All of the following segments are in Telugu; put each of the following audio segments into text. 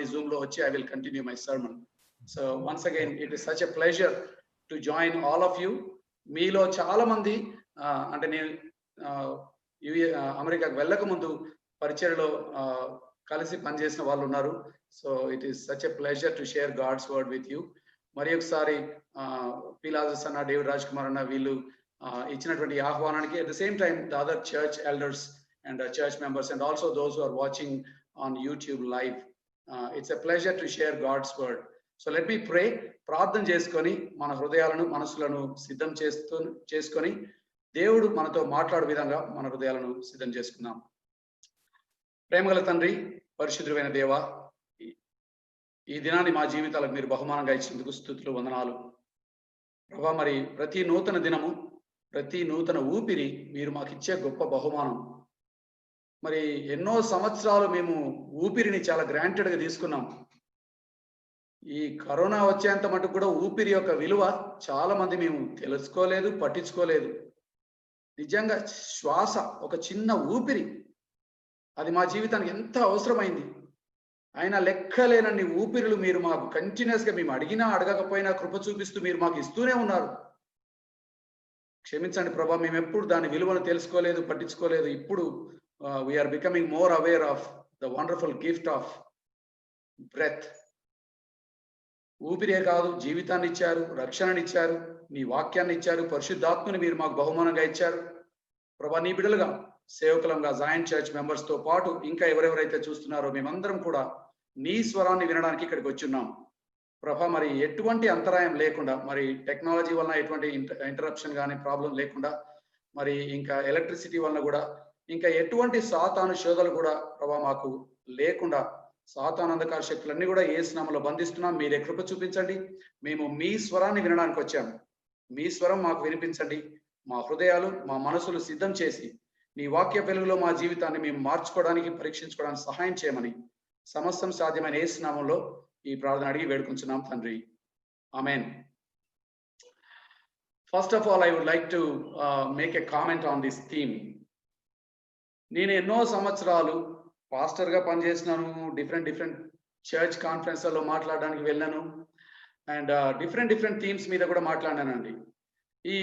Zoom lo vachi I will continue my sermon. So once again, it is such a pleasure to join all of you. మీలో చాలా మంది అంటే నేను అమెరికాకు వెళ్ళక ముందు పరిచయలో కలిసి పనిచేసిన వాళ్ళు ఉన్నారు. So it is such a pleasure to share God's word with you. మరి ఒకసారి పీలాజస్ అన్న, డేవిడ్ రాజ్ కుమార్ అన్న వీళ్ళు ఇచ్చినటువంటి ఆహ్వానానికి at the same time the other church elders and church members and also those who are watching on YouTube live, it's a pleasure to share God's word. So let me pray. ప్రార్థన చేసుకొని మన హృదయాలను మనసులను సిద్ధం చేసుకొని దేవుడు మనతో మాట్లాడే విధంగా మన హృదయాలను సిద్ధం చేసుకుందాం. ప్రేమగల తండ్రి, పరిశుద్ధుడైన దేవ, ఈ దినాన్ని మా జీవితాలకు మీరు బహుమానంగా ఇచ్చినందుకు స్తుతులు, వందనాలు ప్రభా. మరి ప్రతి నూతన దినము, ప్రతి నూతన ఊపిరి మీరు మాకు ఇచ్చే గొప్ప బహుమానం. మరి ఎన్నో సంవత్సరాలు మేము ఊపిరిని చాలా గ్రాంటెడ్గా తీసుకున్నాం. ఈ కరోనా వచ్చేంత మటుకు కూడా ఊపిరి యొక్క విలువ చాలా మంది మేము తెలుసుకోలేదు, పట్టించుకోలేదు. నిజంగా శ్వాస, ఒక చిన్న ఊపిరి, అది మా జీవితానికి ఎంత అవసరమైంది. అయినా లెక్కలేనన్ని ఊపిరులు మీరు మాకు కంటిన్యూస్గా, మేము అడిగినా అడగకపోయినా కృప చూపిస్తూ మీరు మాకు ఇస్తూనే ఉన్నారు. క్షమించండి ప్రభా, మేము ఎప్పుడు దాని విలువను తెలుసుకోలేదు, పట్టించుకోలేదు. ఇప్పుడు we are becoming more aware of the wonderful gift of breath. ఊపిరే కాదు, జీవితాన్ని ఇచ్చారు, రక్షణనిచ్చారు, నీ వాక్యాన్ని ఇచ్చారు, పరిశుద్ధాత్మని మీరు మాకు బహుమానంగా ఇచ్చారు ప్రభా. నీ బిడ్డలుగా, సేవకులంగా, జాయింట్ చర్చ్ మెంబర్స్ తో పాటు ఇంకా ఎవరెవరైతే చూస్తున్నారో మేమందరం కూడా నీ స్వరాన్ని వినడానికి ఇక్కడికి వచ్చున్నాం ప్రభా. మరి ఎటువంటి అంతరాయం లేకుండా, మరి టెక్నాలజీ వలన ఎటువంటి ఇంటరప్షన్ కానీ ప్రాబ్లం లేకుండా, మరి ఇంకా ఎలక్ట్రిసిటీ వలన కూడా ఇంకా ఎటువంటి సాతాను శోధలు కూడా ప్రభా మాకు లేకుండా, సాతాను అంధకార శక్తులన్నీ కూడా యేసు నామములో బంధిస్తున్నాం. మీరే కృప చూపించండి. మేము మీ స్వరాన్ని వినడానికి వచ్చాము. మీ స్వరం మాకు వినిపించండి. మా హృదయాలు, మా మనసులు సిద్ధం చేసి నీ వాక్య వెలుగులో మా జీవితాన్ని మేము మార్చుకోవడానికి, పరీక్షించుకోవడానికి సహాయం చేయమని సమస్తం సాధ్యమైన యేసు నామములో ఈ ప్రార్థన అడిగి వేడుకుంటున్నాం తండ్రి. Amen. First of all, I would like to make a comment on this theme. నేను ఎన్నో సంవత్సరాలు పాస్టర్గా పనిచేసినాను, డిఫరెంట్ చర్చ్ కాన్ఫరెన్స్లలో మాట్లాడడానికి వెళ్ళాను, అండ్ డిఫరెంట్ థీమ్స్ మీద కూడా మాట్లాడానండి. ఈ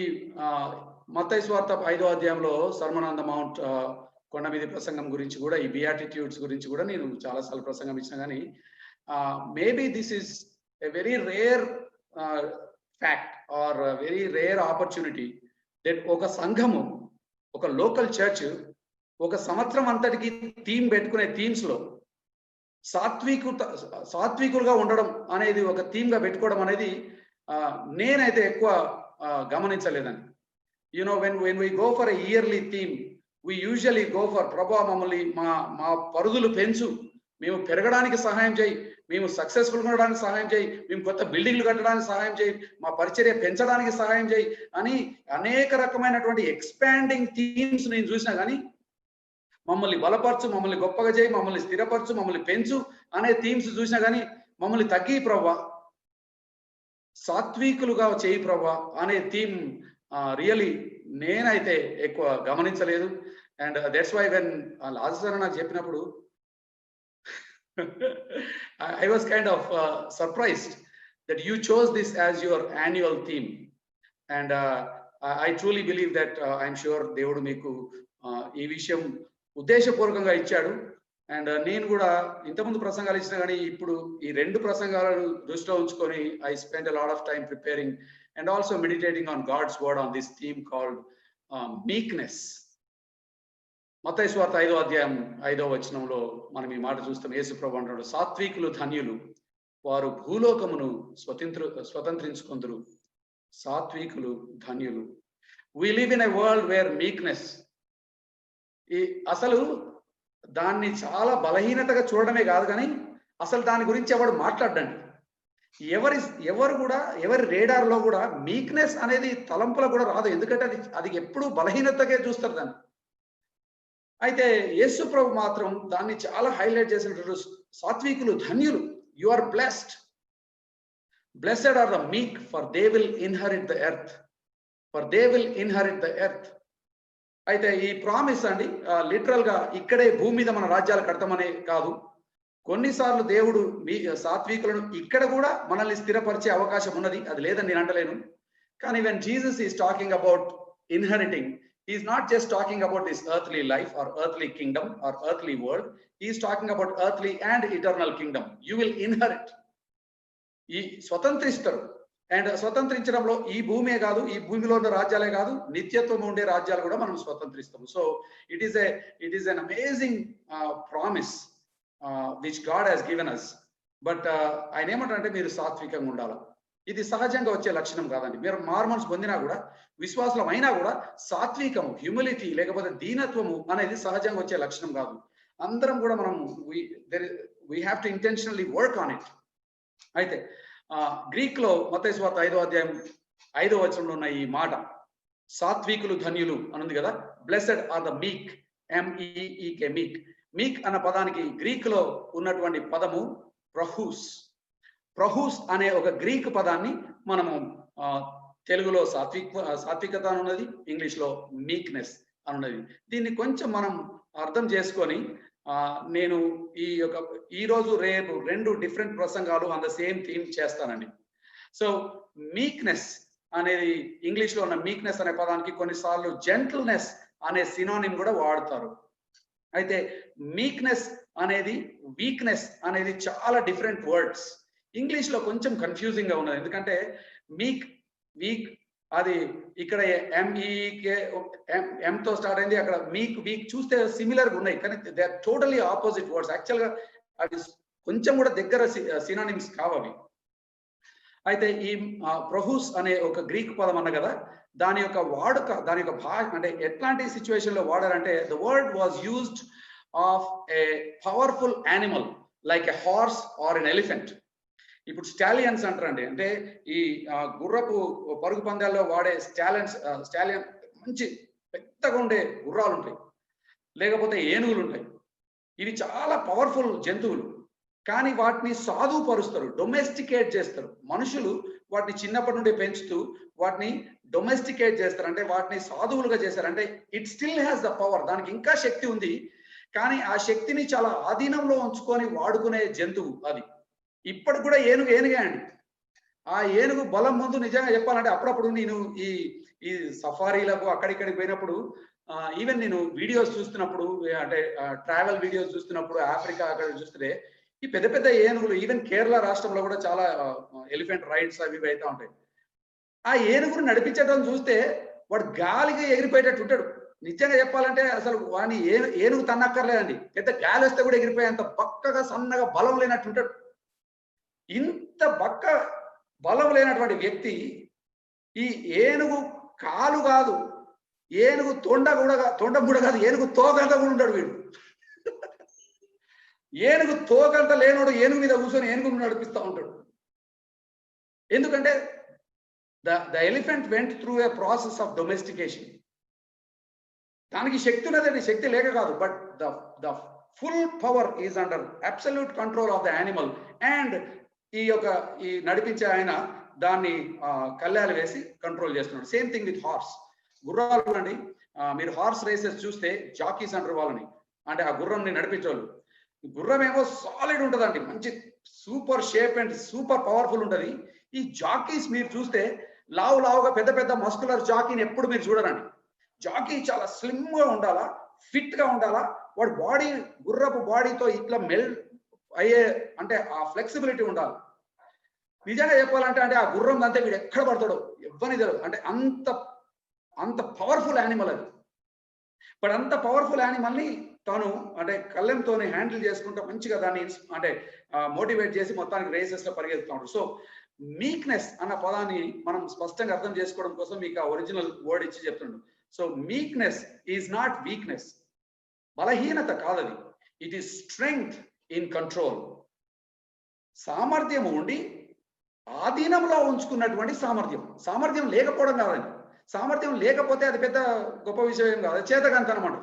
మత్తయి సువార్త 5వ అధ్యాయంలో సర్మన్ ఆన్ ద మౌంట్, కొండ మీద ప్రసంగం గురించి కూడా, ఈ బియాటిట్యూడ్స్ గురించి కూడా నేను చాలాసార్లు ప్రసంగం ఇచ్చిన. కానీ maybe this is a very rare fact are very rare opportunity that ఒక సంఘము, ఒక లోకల్ చర్చ్ ఒక సంవత్సరం అంతటికి థీమ్ పెట్టుకునే థీమ్స్ లో సాత్వికులుగా ఉండడం అనేది ఒక థీమ్ గా పెట్టుకోవడం అనేది నేనైతే ఎక్కువ గమనించలేదండి. You know, when we go for a yearly theme, we usually go for ప్రభా మమ్మల్ని మా పరుదులు పెంచు, మేము పెరగడానికి సహాయం చేయి, మేము సక్సెస్ఫుల్గా ఉండడానికి సహాయం చేయి, మేము కొత్త బిల్డింగ్లు కట్టడానికి సహాయం చేయి, మా పరిచర్య పెంచడానికి సహాయం చేయి అని అనేక రకమైనటువంటి ఎక్స్పాండింగ్ థీమ్స్ నేను చూసినా. కానీ మమ్మల్ని బలపరచు, మమ్మల్ని గొప్పగా చేయి, మమ్మల్ని స్థిరపరచు, మమ్మల్ని పెంచు అనే థీమ్స్ చూసినా కానీ మమ్మల్ని తగ్గి ప్రభా, సాత్వికులుగా చేయి ప్రభా అనే థీమ్ రియలీ నేనైతే ఎక్కువ గమనించలేదు. And that's why when Lazar నాకు చెప్పినప్పుడు I was kind of surprised that you chose this as your annual theme. And I truly believe that I'm sure దేవుడు మీకు ఈ విషయం ఉద్దేశపూర్వకంగా ఇచ్చాడు. అండ్ నేను కూడా ఇంతకుముందు ప్రసంగాలు ఇచ్చినా కానీ ఇప్పుడు ఈ 2 ప్రసంగాలను దృష్టిలో ఉంచుకొని I spend a lot of time preparing and also meditating on God's word on this theme called meekness. మత్తయి సువార్త 5వ అధ్యాయం 5వ వచనంలో మనం ఈ మాట చూస్తాం. యేసు ప్రభువు అంటాడు, సాత్వికులు ధన్యులు, వారు భూలోకమును స్వతంత్రించుకొందురు. సాత్వికులు ధన్యులు. We live in a world where meekness, అసలు దాన్ని చాలా బలహీనతగా చూడడమే కాదు, కానీ అసలు దాని గురించి ఎవడు మాట్లాడండి. ఎవరు కూడా, ఎవరి రేడార్లో కూడా మీక్నెస్ అనేది తలంపులో కూడా రాదు. ఎందుకంటే అది ఎప్పుడు బలహీనతగా చూస్తారు దాన్ని. అయితే యేసు ప్రభు మాత్రం దాన్ని చాలా హైలైట్ చేసినట్టు, సాత్వికులు ధన్యులు, you are blessed. Blessed are the meek, for they will inherit the earth. For they will inherit the earth. అయితే ఈ ప్రామిస్ అండి లిటరల్ గా ఇక్కడే భూమి మీద మన రాజ్యాలు కడతామనే కాదు, కొన్నిసార్లు దేవుడు మీ సాత్వికులను ఇక్కడ కూడా మనల్ని స్థిరపరిచే అవకాశం ఉన్నది, అది లేదని నేను అంటలేను. కానీ when Jesus is talking about inheriting, he is not just talking about this earthly life or earthly kingdom or earthly world. He is talking about earthly and eternal kingdom. You will inherit. ఈ స్వతంత్రిస్తారు. అండ్ స్వతంత్రించడంలో ఈ భూమే కాదు, ఈ భూమిలో ఉన్న రాజ్యాలే కాదు, నిత్యత్వం ఉండే రాజ్యాలు కూడా మనం స్వతంత్రిస్తాము. So it is an amazing promise which God has given us. But ఆయన ఏమంటారంటే మీరు సాత్వికంగా ఉండాలి. ఇది సహజంగా వచ్చే లక్షణం కాదండి. మీరు మార్మన్స్ పొందినా కూడా, విశ్వాసం అయినా కూడా సాత్వికము, హ్యూమిలిటీ లేకపోతే దీనత్వము అనేది సహజంగా వచ్చే లక్షణం కాదు. అందరం కూడా మనం we have to intentionally work on it. అయితే గ్రీక్ లో మత్తయి సువార్త 5వ అధ్యాయం 5వ వచనంలో ఉన్న ఈ మాట సాత్వికులు ధన్యులు అని ఉంది కదా. Blessed are the meek, MEEK, మీక్. మీక్ అన్న పదానికి గ్రీక్ లో ఉన్నటువంటి పదము ప్రహూస్. ప్రహూస్ అనే ఒక గ్రీక్ పదాన్ని మనము తెలుగులో సాత్వికత అని ఉన్నది, ఇంగ్లీష్ లో మీక్నెస్ అని ఉన్నది. దీన్ని కొంచెం మనం అర్థం చేసుకొని నేను ఈ రోజు రేపు 2 డిఫరెంట్ ప్రసంగాలు ఆన్ ద సేమ్ థీమ్ చేస్తానండి. సో మీక్నెస్ అనేది, ఇంగ్లీష్ లో ఉన్న మీక్నెస్ అనే పదానికి కొన్నిసార్లు జెంటిల్నెస్ అనే సినోనిమ్ కూడా వాడతారు. అయితే మీక్నెస్ అనేది, వీక్నెస్ అనేది చాలా డిఫరెంట్ వర్డ్స్. ఇంగ్లీష్ లో కొంచెం కన్ఫ్యూజింగ్ గా ఉన్నది, ఎందుకంటే మీక్, వీక్ అది ఇక్కడ MEEK తో స్టార్ట్ అయింది, అక్కడ మీక్, వీక్ చూస్తే సిమిలర్ గా ఉన్నాయి, కానీ they are totally opposite words. Actual గా అది కొంచెం కూడా దగ్గర సినోనిమ్స్ కావవి. అయితే ఈ ప్రహూస్ అనే ఒక గ్రీక్ పదం అన్న కదా, దాని యొక్క వాడుక, దాని యొక్క భాష అంటే ఎట్లాంటి సిచ్యువేషన్ లో వాడారంటే, the word was used of a powerful animal like a horse or an elephant. ఇప్పుడు స్టాలియన్స్ అంటారండి, అంటే ఈ గుర్రపు పరుగు పందాల్లో వాడే స్టాలియన్ మంచి పెద్దగా ఉండే గుర్రాలు ఉంటాయి, లేకపోతే ఏనుగులు ఉంటాయి. ఇవి చాలా పవర్ఫుల్ జంతువులు, కానీ వాటిని సాధుపరుస్తారు, డొమెస్టికేట్ చేస్తారు. మనుషులు వాటిని చిన్నప్పటి నుండి పెంచుతూ వాటిని డొమెస్టికేట్ చేస్తారు, అంటే వాటిని సాధువులుగా చేస్తారు. అంటే it still has the power, దానికి ఇంకా శక్తి ఉంది, కానీ ఆ శక్తిని చాలా ఆధీనంలో ఉంచుకొని వాడుకునే జంతువు అది. ఇప్పటికి కూడా ఏనుగే అండి. ఆ ఏనుగు బలం ముందు నిజంగా చెప్పాలంటే, అప్పుడప్పుడు నేను ఈ సఫారీలకు అక్కడిక్కడికి పోయినప్పుడు, ఈవెన్ నేను వీడియోస్ చూస్తున్నప్పుడు, అంటే ట్రావెల్ వీడియోస్ చూస్తున్నప్పుడు ఆఫ్రికా అక్కడ చూస్తే ఈ పెద్ద పెద్ద ఏనుగులు, ఈవెన్ కేరళ రాష్ట్రంలో కూడా చాలా ఎలిఫెంట్ రైడ్స్ అవి అయితే ఉంటాయి. ఆ ఏనుగును నడిపించడం చూస్తే వాడు గాలిగా ఎగిరిపోయేటట్టు ఉంటాడు. నిజంగా చెప్పాలంటే అసలు వాడిని ఏనుగు తన్నక్కర్లేదండి, పెద్ద గాలి వస్తే కూడా ఎగిరిపోయేంత బక్కగా సన్నగా బలం లేనట్టు ఉంటాడు. ఇంత బలం లేనటువంటి వ్యక్తి ఈ ఏనుగు కాలు కాదు, ఏనుగు తొండ కూడా కాదు, ఏనుగు తోకంతా కూడా ఉంటాడు వీడు. ఏనుగు తోకంత లేనోడు ఏనుగు మీద కూర్చొని ఏనుగును నడిపిస్తూ ఉంటాడు. ఎందుకంటే the elephant went through a process of domestication. దానికి శక్తి ఉన్నదండి, శక్తి లేక కాదు, but the full power is under absolute control of the animal. And ఈ నడిపించే ఆయన దాన్ని కళ్యాలు వేసి కంట్రోల్ చేస్తున్నాడు. Same thing with horse. గుర్రాలు అండి, మీరు హార్స్ రేసెస్ చూస్తే జాకీస్ అంటారు వాళ్ళని, అంటే ఆ గుర్రంని నడిపించేవాళ్ళు. గుర్రం ఏమో సాలిడ్ ఉంటుందండి, మంచి super shape and super powerful ఉంటుంది. ఈ జాకీస్ మీరు చూస్తే లావుగా పెద్ద పెద్ద మస్కులర్ జాకీని ఎప్పుడు మీరు చూడరండి. జాకీ చాలా స్లిమ్ గా ఉండాలా, ఫిట్ గా ఉండాలా, వాడు బాడీ, గుర్రపు బాడీతో ఇట్లా మెల్ట్ అయ్యే, అంటే ఆ ఫ్లెక్సిబిలిటీ ఉండాలి. నిజంగా చెప్పాలంటే, అంటే ఆ గుర్రం అంతే వీడు ఎక్కడ పడతాడో ఎవ్వని తెలియదు, అంటే అంత పవర్ఫుల్ యానిమల్ అది. బట్ అంత పవర్ఫుల్ యానిమల్ ని తాను అంటే కళ్ళెంతోనే హ్యాండిల్ చేసుకుంటూ మంచిగా దాన్ని అంటే మోటివేట్ చేసి మొత్తానికి రేసెస్ లో పరిగెత్తుతున్నాడు. సో మీక్నెస్ అన్న పదాన్ని మనం స్పష్టంగా అర్థం చేసుకోవడం కోసం మీకు ఆ ఒరిజినల్ వర్డ్ ఇచ్చి చెప్తున్నాడు. So meekness is not weakness, బలహీనత కాదది, it is strength in control. సామర్థ్యం ఉండి ఆధీనంలో ఉంచుకున్నటువంటి సామర్థ్యం లేకపోవడం కాదండి. సామర్థ్యం లేకపోతే అది పెద్ద గొప్ప విషయం కాదు, చేతకంత అనమాట.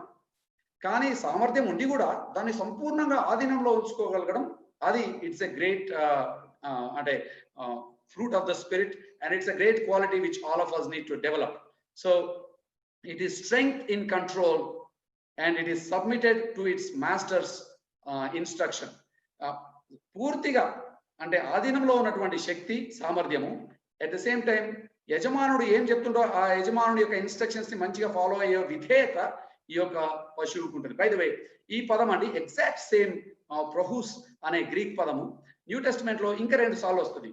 కానీ సామర్థ్యం ఉండి కూడా దాన్ని సంపూర్ణంగా ఆధీనంలో ఉంచుకోగలగడం, అది ఇట్స్ ఎ గ్రేట్ అంటే fruit of the spirit, and it's a great quality which all of us need to develop. So it is strength in control and it is submitted to its master's instruction. పూర్తిగా అంటే ఆధీనంలో ఉన్నటువంటి శక్తి సామర్థ్యము, అట్ ద సేమ్ టైం యజమానుడు ఏం చెప్తుండో ఆ యజమానుడి యొక్క ఇన్స్ట్రక్షన్స్ ని మంచిగా ఫాలో అయ్యే విధేయత ఈ యొక్క పశువుకు ఉంటుంది. బై ద వే ఈ పదం అండి ఎగ్జాక్ట్ సేమ్ ప్రొహూస్ అనే గ్రీక్ పదము న్యూ టెస్టిమెంట్ లో ఇంకా 2 సార్లు వస్తుంది.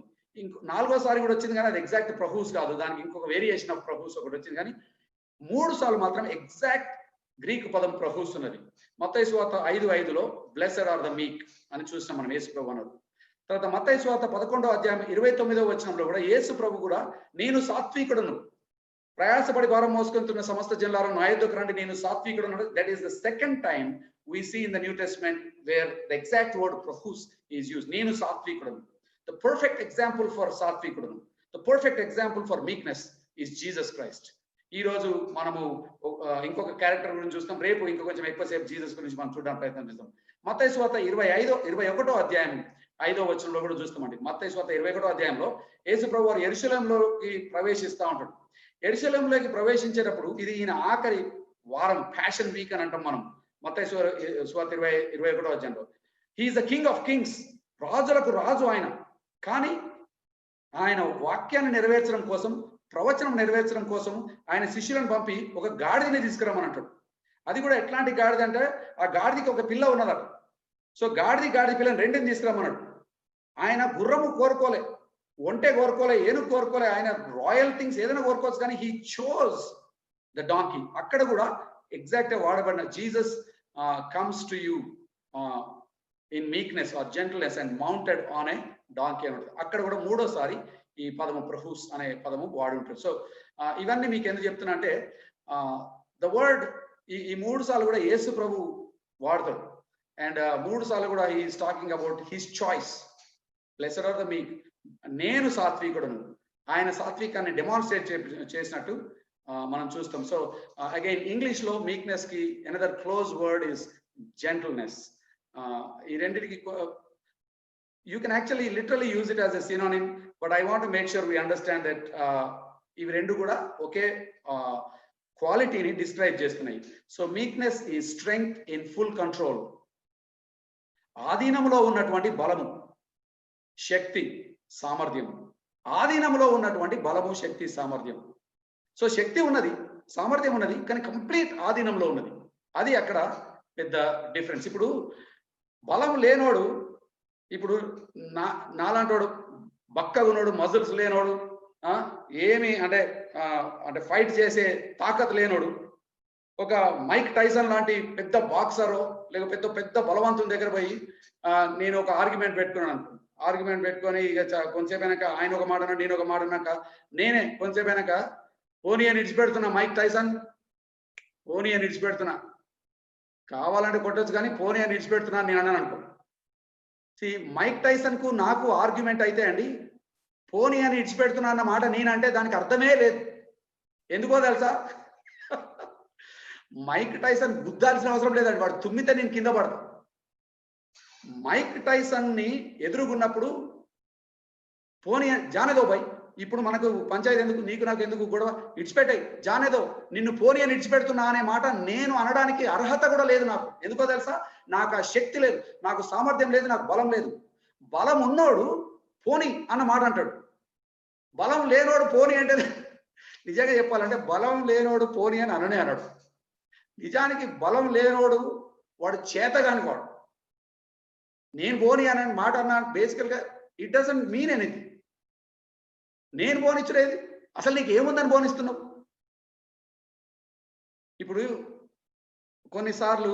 నాలుగోసారి కూడా వచ్చింది కానీ అది ఎగ్జాక్ట్ ప్రొహూస్ కాదు, దానికి ఇంకొక వేరియేషన్ ఆఫ్ ప్రొహూస్ ఒకటి వచ్చింది. కానీ 3 సార్లు మాత్రం ఎగ్జాక్ట్ గ్రీక్ పదం ప్రొహూస్ ఉన్నది. మత్తయి సువార్త 5:5లో బ్లెస్డ్ ఆర్ ద మీక్ అని చూసినాం మనం యేసు ప్రభు అన్నారు. తర్వాత మత్తయి సువార్త 11వ అధ్యాయం 29వ వచనంలో కూడా యేసు ప్రభు కూడా నేను సాత్వికుడును, ప్రయాసపడి భారం మోసుకుంటున్న సమస్త జనులారా నా యొద్దకు రండి, నేను సాత్వికుడును. That is the second time we see in the New Testament where the exact word prohus is used. Nenu satvikudu. The perfect example for satvikudu, the perfect example for meekness is Jesus Christ. ఈ రోజు మనము ఇంకొక క్యారెక్టర్ గురించి చూస్తాం, రేపు ఇంకొక కొంచెం ఎక్కువసేపు జీసస్ గురించి మనం చూడడానికి ప్రయత్నం చేస్తాం. మత్తయి సువార్త 21వ అధ్యాయం 5వ వచనంలో కూడా చూస్తామండి. మత్తయి సువార్త 21వ అధ్యాయంలో యేసు ప్రభు వారు యెరూషలేములోకి ప్రవేశిస్తూ ఉంటాడు. యెరూషలేములోకి ప్రవేశించేటప్పుడు ఇది ఈయన ఆఖరి వారం, ప్యాషన్ వీక్ అని అంటాం మనం. మత్తయి సువార్త 21వ అధ్యాయంలో he is the king of kings, రాజులకు రాజు ఆయన. కానీ ఆయన వాక్యాన్ని నెరవేర్చడం కోసం, ప్రవచనం నెరవేర్చడం కోసం ఆయన శిష్యులను పంపి ఒక గాడిదని తీసుకురమ్మని అంటాడు. అది కూడా ఎట్లాంటి గాడిద అంటే ఆ గాడిదకి ఒక పిల్ల ఉన్నదట. సో గాడిద పిల్లని రెండుని తీసుకురమ్మన్నాడు. ఆయన గుర్రము కోరుకోలే, ఒంటె కోరుకోలే, ఏనుగు కోరుకోలే, ఆయన రాయల్ థింగ్స్ ఏదైనా కోరుకోవచ్చు, కానీ హీ చోజ్ ద డాంకీ. అక్కడ కూడా ఎగ్జాక్ట్ గా వాడబడిన Jesus comes to you in meekness or gentleness and mounted on a donkey అని ఉంటుంది. అక్కడ కూడా 3వసారి ఈ పదము ప్రహూస్ అనే పదము వాడి ఉంటుంది. సో ఇవన్నీ మీకు ఎందుకు చెప్తున్నా అంటే ద వర్డ్ ఈ 3 సార్లు కూడా యేసు ప్రభు వాడతాడు. అండ్ 3 సార్లు కూడా he is talking about his choice, blessed are the meek. నేను సాత్వికుడును, ఆయన సాత్వికాన్ని డెమాన్స్ట్రేట్ చేసినట్టు మనం చూస్తాం. సో అగైన్ ఇంగ్లీష్ లో మీక్నెస్ కి another close word is gentleness. ఈ రెండింటికి you can actually literally use it as a synonym, but I want to make sure we understand that ఇవి రెండు కూడా ఒకే క్వాలిటీని డిస్క్రైబ్ చేస్తున్నాయి. సో మీక్నెస్ ఈ స్ట్రెంగ్త్ ఇన్ ఫుల్ కంట్రోల్, ఆధీనంలో ఉన్నటువంటి బలము, శక్తి, సామర్థ్యం. ఆధీనంలో ఉన్నటువంటి బలము, శక్తి, సామర్థ్యం. సో శక్తి ఉన్నది, సామర్థ్యం ఉన్నది, కానీ కంప్లీట్ ఆధీనంలో ఉన్నది. అది అక్కడ పెద్ద డిఫరెన్స్. ఇప్పుడు బలం లేనోడు, ఇప్పుడు నాలాంటోడు బక్కగునోడు, మజిల్స్ లేనోడు, ఏమి అంటే ఫైట్ చేసే తాకత్ లేనోడు, ఒక మైక్ టైసన్ లాంటి పెద్ద బాక్సరో లేక పెద్ద బలవంతుని దగ్గర పోయి నేను ఒక ఆర్గ్యుమెంట్ పెట్టుకొని ఇక కొంచెంసేపు అయినాక ఆయన ఒక మాట అన్నాడు, నేను ఒక మాట అన్నాక నేనే కొంచెంసేపు అయినాక పోనీ అని ఇడిచిపెడుతున్నా, మైక్ టైసన్ పోనీ అని ఇడిచిపెడుతున్నా, కావాలంటే కొట్టొచ్చు కానీ పోనీ అని ఇడిచిపెడుతున్నా నేను అన్నాను అనుకో. మైక్ టైసన్ కు నాకు ఆర్గ్యుమెంట్ అయితే అండి, పోనీ అని ఇడిచిపెడుతున్నా అన్న మాట నేనంటే దానికి అర్థమే లేదు. ఎందుకో తెలుసా? మైక్ టైసన్ గుద్దాల్సిన అవసరం లేదండి, వాడు తుమ్మితే నేను కింద పడతా. మైక్ టైసన్ ని ఎదురుగున్నప్పుడు పోనీ జానేదో బై, ఇప్పుడు మనకు పంచాయతీ ఎందుకు, నీకు నాకు ఎందుకు గొడవ, ఇడిచిపెట్టాయి జానేదో, నిన్ను పోనీ అని ఇడిచిపెడుతున్నా అనే మాట నేను అనడానికి అర్హత కూడా లేదు నాకు. ఎందుకో తెలుసా? నాకు ఆ శక్తి లేదు, నాకు సామర్థ్యం లేదు, నాకు బలం లేదు. బలం ఉన్నోడు పోనీ అన్న మాట అంటాడు, బలం లేనోడు పోనీ అంటే నిజంగా చెప్పాలంటే బలం లేనోడు పోనీ అని అననే అన్నాడు. నిజానికి బలం లేనోడు వాడు చేతగాని వాడు. నేను పోనీ అనే మాట అన్నా బేసికల్ గా ఇట్ డజంట్ మీన్ ఎనీథింగ్. నేను బోనిచ్చలేదు, అసలు నీకు ఏముందని బోనిస్తున్నావు? ఇప్పుడు కొన్నిసార్లు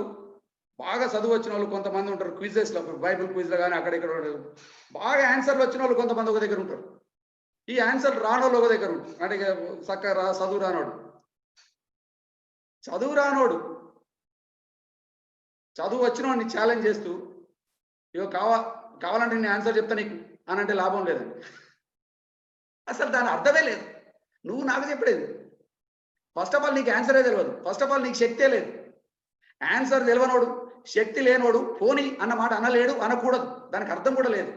బాగా చదువు వచ్చిన వాళ్ళు కొంతమంది ఉంటారు, క్విజెస్ లో, బైబిల్ క్విజ్ లో కానీ అక్కడ ఇక్కడ బాగా ఆన్సర్లు వచ్చిన వాళ్ళు కొంతమంది ఒక దగ్గర ఉంటారు. ఈ ఆన్సర్ రానోళ్ళు ఒక దగ్గర ఉంటారు. అంటే చక్కగా చదువు రానోడు చదువు వచ్చిన వాడిని ఛాలెంజ్ చేస్తూ ఇగో కావాలంటే నేను ఆన్సర్ చెప్తా నీకు అని అంటే లాభం లేదండి. అసలు దాని అర్థమే లేదు. నువ్వు నాకు చెప్పలేదు. ఫస్ట్ ఆఫ్ ఆల్ నీకు ఆన్సరే తెలియదు, ఫస్ట్ ఆఫ్ ఆల్ నీకు శక్తే లేదు. ఆన్సర్ తెలియనోడు, శక్తి లేనోడు పోనీ అన్న మాట అనలేడు, అనకూడదు, దానికి అర్థం కూడా లేదు.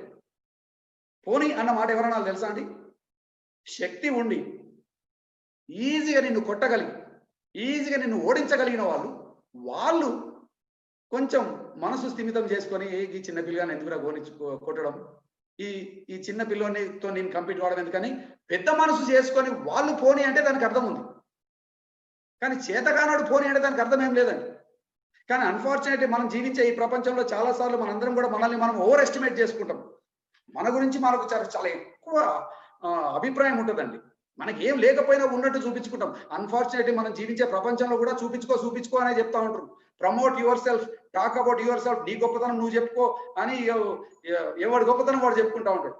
పోనీ అన్న మాట ఎవరన్నా తెలుసా అండి? శక్తి ఉండి ఈజీగా నిన్ను కొట్టగలిగి ఈజీగా నిన్ను ఓడించగలిగిన వాళ్ళు కొంచెం మనసు స్థిమితం చేసుకొని ఈ చిన్న పిల్లగాని ఎందుకురా కొట్టడం, ఈ ఈ చిన్న పిల్లోనితో నేను కంపీట్ కావడం ఎందుకని పెద్ద మనసు చేసుకొని వాళ్ళు పోనీ అంటే దానికి అర్థం ఉంది. కానీ చేతగానోడు పోనీ అంటే దానికి అర్థం ఏం లేదండి. కానీ అన్ఫార్చునేట్లీ మనం జీవించే ఈ ప్రపంచంలో చాలా సార్లు మనందరం కూడా మనల్ని మనం ఓవర్ ఎస్టిమేట్ చేసుకుంటాం. మన గురించి మనకు చాలా ఎక్కువ అభిప్రాయం ఉంటుందండి. మనకి ఏం లేకపోయినా ఉన్నట్టు చూపించుకుంటాం. అన్ఫార్చునేట్లీ మనం జీవించే ప్రపంచంలో కూడా చూపించుకో అనే చెప్తా ఉంటారు. Promote your self, talk about your self, నీ గొప్పతనం నువ్వు చెప్పుకో అని ఎవడి గొప్పతనం వాడు చెప్పుకుంటా ఉంటాడు.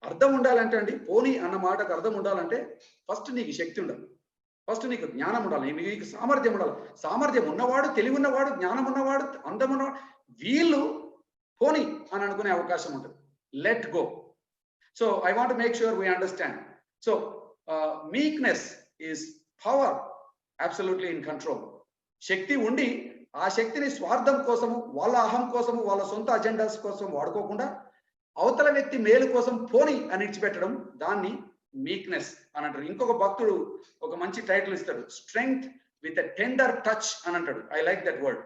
అర్థం ఉండాలంటే అండి, పోనీ అన్న మాటకు అర్థం ఉండాలంటే ఫస్ట్ నీకు శక్తి ఉండాలి, ఫస్ట్ నీకు జ్ఞానం ఉండాలి, నీకు సామర్థ్యం ఉండాలి. సామర్థ్యం ఉన్నవాడు, తెలివి ఉన్నవాడు, జ్ఞానం ఉన్నవాడు, అందం ఉన్నవాడు వీళ్ళు పోనీ అని అనుకునే అవకాశం ఉంటుంది. Let go. So I want make sure we understand. So meekness is power absolutely in control. శక్తి ఉండి ఆ శక్తిని స్వార్థం కోసము, వాళ్ళ అహం కోసము, వాళ్ళ సొంత అజెండాస్ కోసం వాడుకోకుండా అవతల వ్యక్తి మేలు కోసం పోని అని ఇచ్చిపెట్టడం, దాన్ని మీక్నెస్ అని అంటారు. ఇంకొక భక్తుడు ఒక మంచి టైటిల్ ఇస్తాడు, strength with a tender touch అని అంటాడు. I like that word,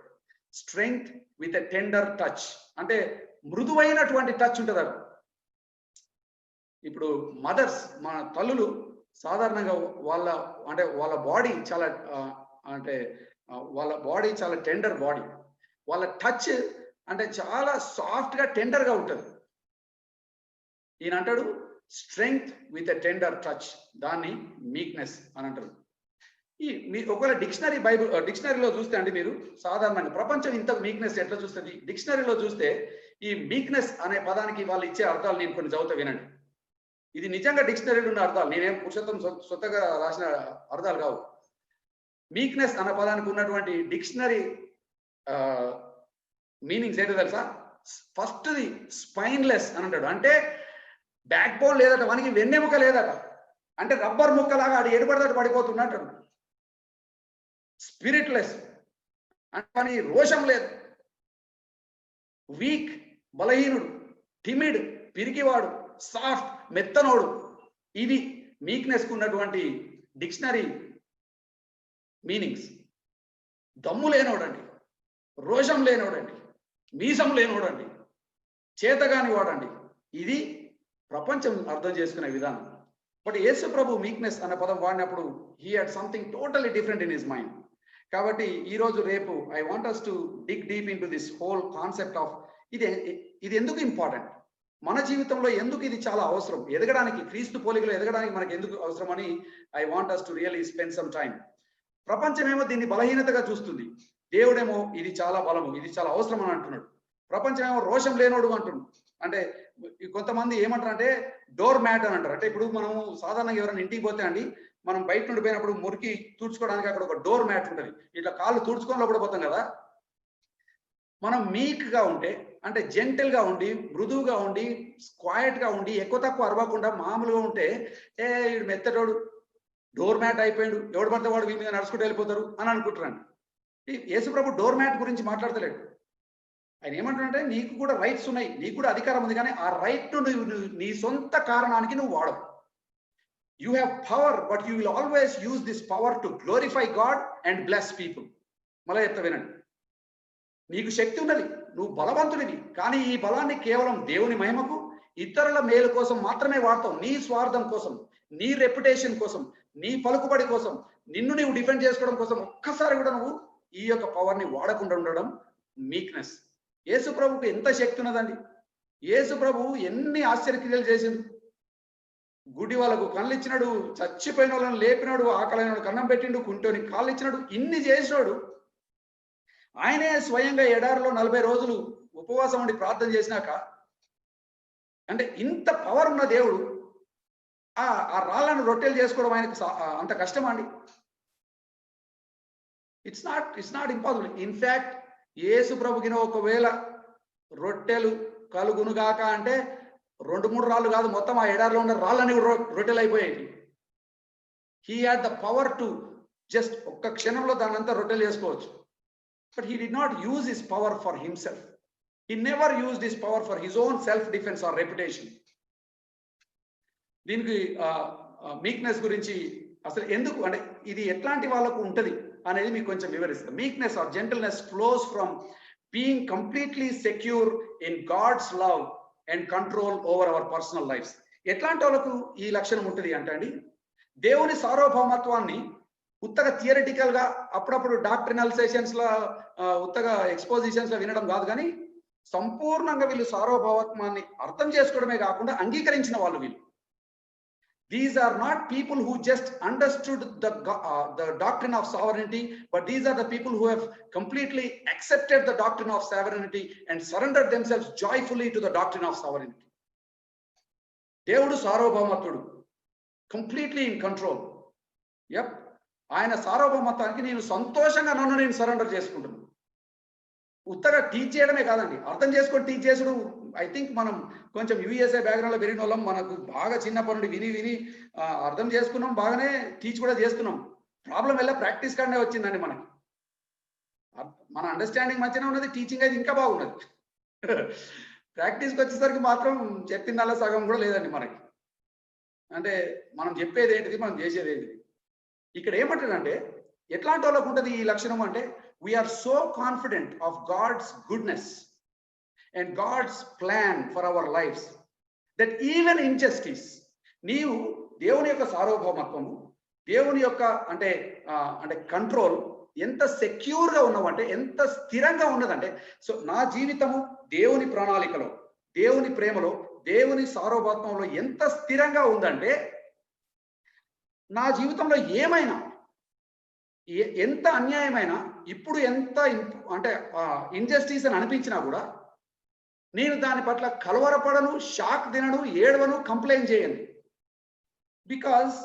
strength with a tender touch. అంటే మృదువైనటువంటి టచ్ ఉంటుంది అది. ఇప్పుడు మదర్స్, మన తల్లులు సాధారణంగా వాళ్ళ బాడీ చాలా వాళ్ళ బాడీ చాలా టెండర్ బాడీ. వాళ్ళ టచ్ అంటే చాలా సాఫ్ట్ గా టెండర్ గా ఉంటుంది. ఈయన అంటాడు strength with a tender touch, దాన్ని మీక్నెస్ అని అంటారు. ఒకవేళ డిక్షనరీలో చూస్తే అండి, మీరు సాధారణంగా ప్రపంచం ఇంత మీక్నెస్ ఎట్లా చూస్తుంది, డిక్షనరీలో చూస్తే ఈ మీక్నెస్ అనే పదానికి వాళ్ళు ఇచ్చే అర్థాలు నేను కొన్ని చదువుతా వినండి. ఇది నిజంగా డిక్షనరీలో ఉన్న అర్థాలు, నేనేం పురుషోత్తం సొంతగా రాసిన అర్థాలు కావు. మీక్నెస్ అనే పదానికి ఉన్నటువంటి డిక్షనరీ మీనింగ్స్ ఏంటో తెలుసా? ఫస్ట్ది స్పైన్లెస్ అని అంటాడు, అంటే బ్యాక్ బోన్ లేదట, మనకి వెన్నెముక లేదట, అంటే రబ్బర్ ముక్కలాగా ఆడు ఎడబడదట పడిపోతున్నా అంటాడు. స్పిరిట్లెస్ అంటే రోషం లేదు. వీక్ బలహీనుడు, టిమిడ్ పిరికివాడు, సాఫ్ట్ మెత్తనోడు. ఇవి మీక్నెస్ కు ఉన్నటువంటి డిక్షనరీ మీనింగ్స్. దమ్ము లేనోడండి, రోషం లేనోడండి, మీసం లేనోడండి, చేతగాని వాడండి. ఇది ప్రపంచం అర్థం చేసుకునే విధానం. బట్ యేసు ప్రభు మీక్నెస్ అనే పదం వాడినప్పుడు he had something totally different in his mind. కాబట్టి ఈ రోజు రేపు I want us to dig deep in to this whole concept of ఇది ఎందుకు ఇంపార్టెంట్, మన జీవితంలో ఎందుకు ఇది చాలా అవసరం, ఎదగడానికి, క్రీస్తు పోలికలో ఎదగడానికి మనకి ఎందుకు అవసరం అని I want us to really spend some time. ప్రపంచమేమో దీన్ని బలహీనతగా చూస్తుంది, దేవుడేమో ఇది చాలా బలము, ఇది చాలా అవసరం అని అంటున్నాడు. ప్రపంచమేమో రోషం లేనోడు అంటున్నాడు. అంటే కొంతమంది ఏమంటారు అంటే డోర్ మ్యాట్ అని అంటారు. అంటే ఇప్పుడు మనం సాధారణంగా ఎవరైనా ఇంటికి పోతే అండి, మనం బయట నుండి పోయినప్పుడు మురికి తుడుచుకోవడానికి అక్కడ ఒక డోర్ మ్యాట్ ఉంటుంది, ఇట్లా కాళ్ళు తుడుచుకొని లోపల పోతాం కదా. మనం మీక్ గా ఉంటే, అంటే జెంటల్ గా ఉండి, మృదువుగా ఉండి, క్వైట్ గా ఉండి, ఎక్కువ తక్కువ అరవకుండా మామూలుగా ఉంటే, వీడు మెత్తటోడు, డోర్ మ్యాట్ అయిపోయాడు, ఎవడు పడితే వాడు వీళ్ళ మీద నడుచుకుంటూ వెళ్ళిపోతారు అని అనుకుంటున్నాను. యేసుప్రభు డోర్ మ్యాట్ గురించి మాట్లాడతలేడు. ఆయన ఏమంటాడంటే నీకు కూడా రైట్స్ ఉన్నాయి, నీకు కూడా అధికారం ఉంది, కానీ ఆ రైట్ నీ సొంత కారణానికి నువ్వు వాడవు. You have power, but you will always use this power to glorify God and bless people. మళ్ళీ చెప్తా వినండి, నీకు శక్తి ఉన్నది, నువ్వు బలవంతుడివి, కానీ ఈ బలాన్ని కేవలం దేవుని మహిమకు, ఇతరుల మేలు కోసం మాత్రమే వాడతావు. నీ స్వార్థం కోసం, నీ రెప్యుటేషన్ కోసం, నీ పలుకుబడి కోసం, నిన్ను నీవు డిఫెండ్ చేసుకోవడం కోసం ఒక్కసారి కూడా నువ్వు ఈ యొక్క పవర్ ని వాడకుండా ఉండడం మీక్నెస్. యేసు ప్రభుకు ఎంత శక్తి ఉన్నదండి. యేసు ప్రభు ఎన్ని ఆశ్చర్యక్రియలు చేసిండు. గుడి వాళ్ళకు కళ్ళు ఇచ్చినాడు, చచ్చిపోయిన వాళ్ళని లేపినాడు, ఆకలైన కన్నం పెట్టిండు, కుంటోని కాళ్ళు ఇచ్చినాడు, ఇన్ని చేసినాడు. ఆయనే స్వయంగా ఎడారిలో 40 రోజులు ఉపవాసం ఉండి ప్రార్థన చేసినాక, అంటే ఇంత పవర్ ఉన్న దేవుడు ఆ రాళ్ళను రొట్టెలు చేసుకోవడం ఆయనకు అంత కష్టమా అండి? It's not impossible. ఇన్ఫాక్ట్ యేసు ప్రభుకిన ఒకవేళ రొట్టెలు కలుగునుగాక అంటే 2-3 రాళ్ళు కాదు, మొత్తం ఆ ఎడారిలో ఉన్న రాళ్ళని రొట్టెలు అయిపోయాయి. He had the power to just ఒక్క క్షణంలో దానంతా రొట్టెలు చేసుకోవచ్చు. But he did not use his power for himself. He never used his power for his own self-defense or reputation. దీనికి మీక్నెస్ గురించి అసలు ఎందుకు అంటే ఇది ఎట్లాంటి వాళ్ళకు ఉంటది అనేది మీకు కొంచెం వివరిస్తాను. Meekness or gentleness flows from being completely secure in God's love and control over our personal lifes. ఎట్లాంటి వాళ్ళకు ఈ లక్షణం ఉంటుంది అంటే అండి, దేవుని సార్వభౌమత్వాన్ని ఉత్తగా థియరిటికల్ గా అప్పుడప్పుడు డాక్ట్రినల్ సెషన్స్ లో ఉత్తగా ఎక్స్పోజిషన్స్ లో వినడం కాదు, కానీ సంపూర్ణంగా వీళ్ళు సార్వభౌమత్వాన్ని అర్థం చేసుకోవడమే కాకుండా అంగీకరించిన వాళ్ళు వీళ్ళు. These are not people who just understood the doctrine of sovereignty, but these are the people who have completely accepted the doctrine of sovereignty and surrendered themselves joyfully to the doctrine of sovereignty. దేవుడు సార్వభౌమత్వుడు, కంప్లీట్లీ ఇన్ కంట్రోల్. యప్, ఆయన సార్వభౌమత్వానికి నేను సంతోషంగా నన్ను నేను సరెండర్ చేసుకుంటున్నాను. ఉత్తగా టీచ్ చేయడమే కాదండి, అర్థం చేసుకొని టీచ్ చేసుడు. ఐ థింక్ మనం కొంచెం యూఎస్ఏ బ్యాక్గ్రౌండ్ లో పెరిగిన వాళ్ళం, మనకు బాగా చిన్నప్పటి నుండి విని విని అర్థం చేసుకున్నాం, బాగానే టీచ్ కూడా చేస్తున్నాం. ప్రాబ్లం వల్ల ప్రాక్టీస్ కాడనే వచ్చిందండి మనకి. మన అండర్స్టాండింగ్ మంచిగా ఉన్నది, టీచింగ్ అయితే ఇంకా బాగున్నది. ప్రాక్టీస్కి వచ్చేసరికి మాత్రం చెప్పిందల్లా సగం కూడా లేదండి మనకి. అంటే మనం చెప్పేది ఏంటిది, మనం చేసేది ఏంటిది. ఇక్కడ ఏమంటాడంటే ఎట్లాంటి వాళ్ళకు ఉంటుంది ఈ లక్షణం అంటే, we're so confident of God's goodness and God's plan for our lives that even injustice, నీవు దేవుని యొక్క సార్వభౌమత్వము, దేవుని యొక్క అంటే కంట్రోల్ ఎంత సెక్యూర్ గా ఉన్నావంటే, ఎంత స్థిరంగా ఉన్నదంటే, సో నా జీవితము దేవుని ప్రణాళికలో, దేవుని ప్రేమలో, దేవుని సార్వభౌమత్వంలో ఎంత స్థిరంగా ఉందంటే, నా జీవితంలో ఏమైనా ఎంత అన్యాయమైనా, ఇప్పుడు ఎంత అంటే ఇంజస్టిస్ అని అనిపించినా కూడా నేను దాని పట్ల కలవరపడను, షాక్ తినను, ఏడవను, కంప్లైంట్ చేయను. Because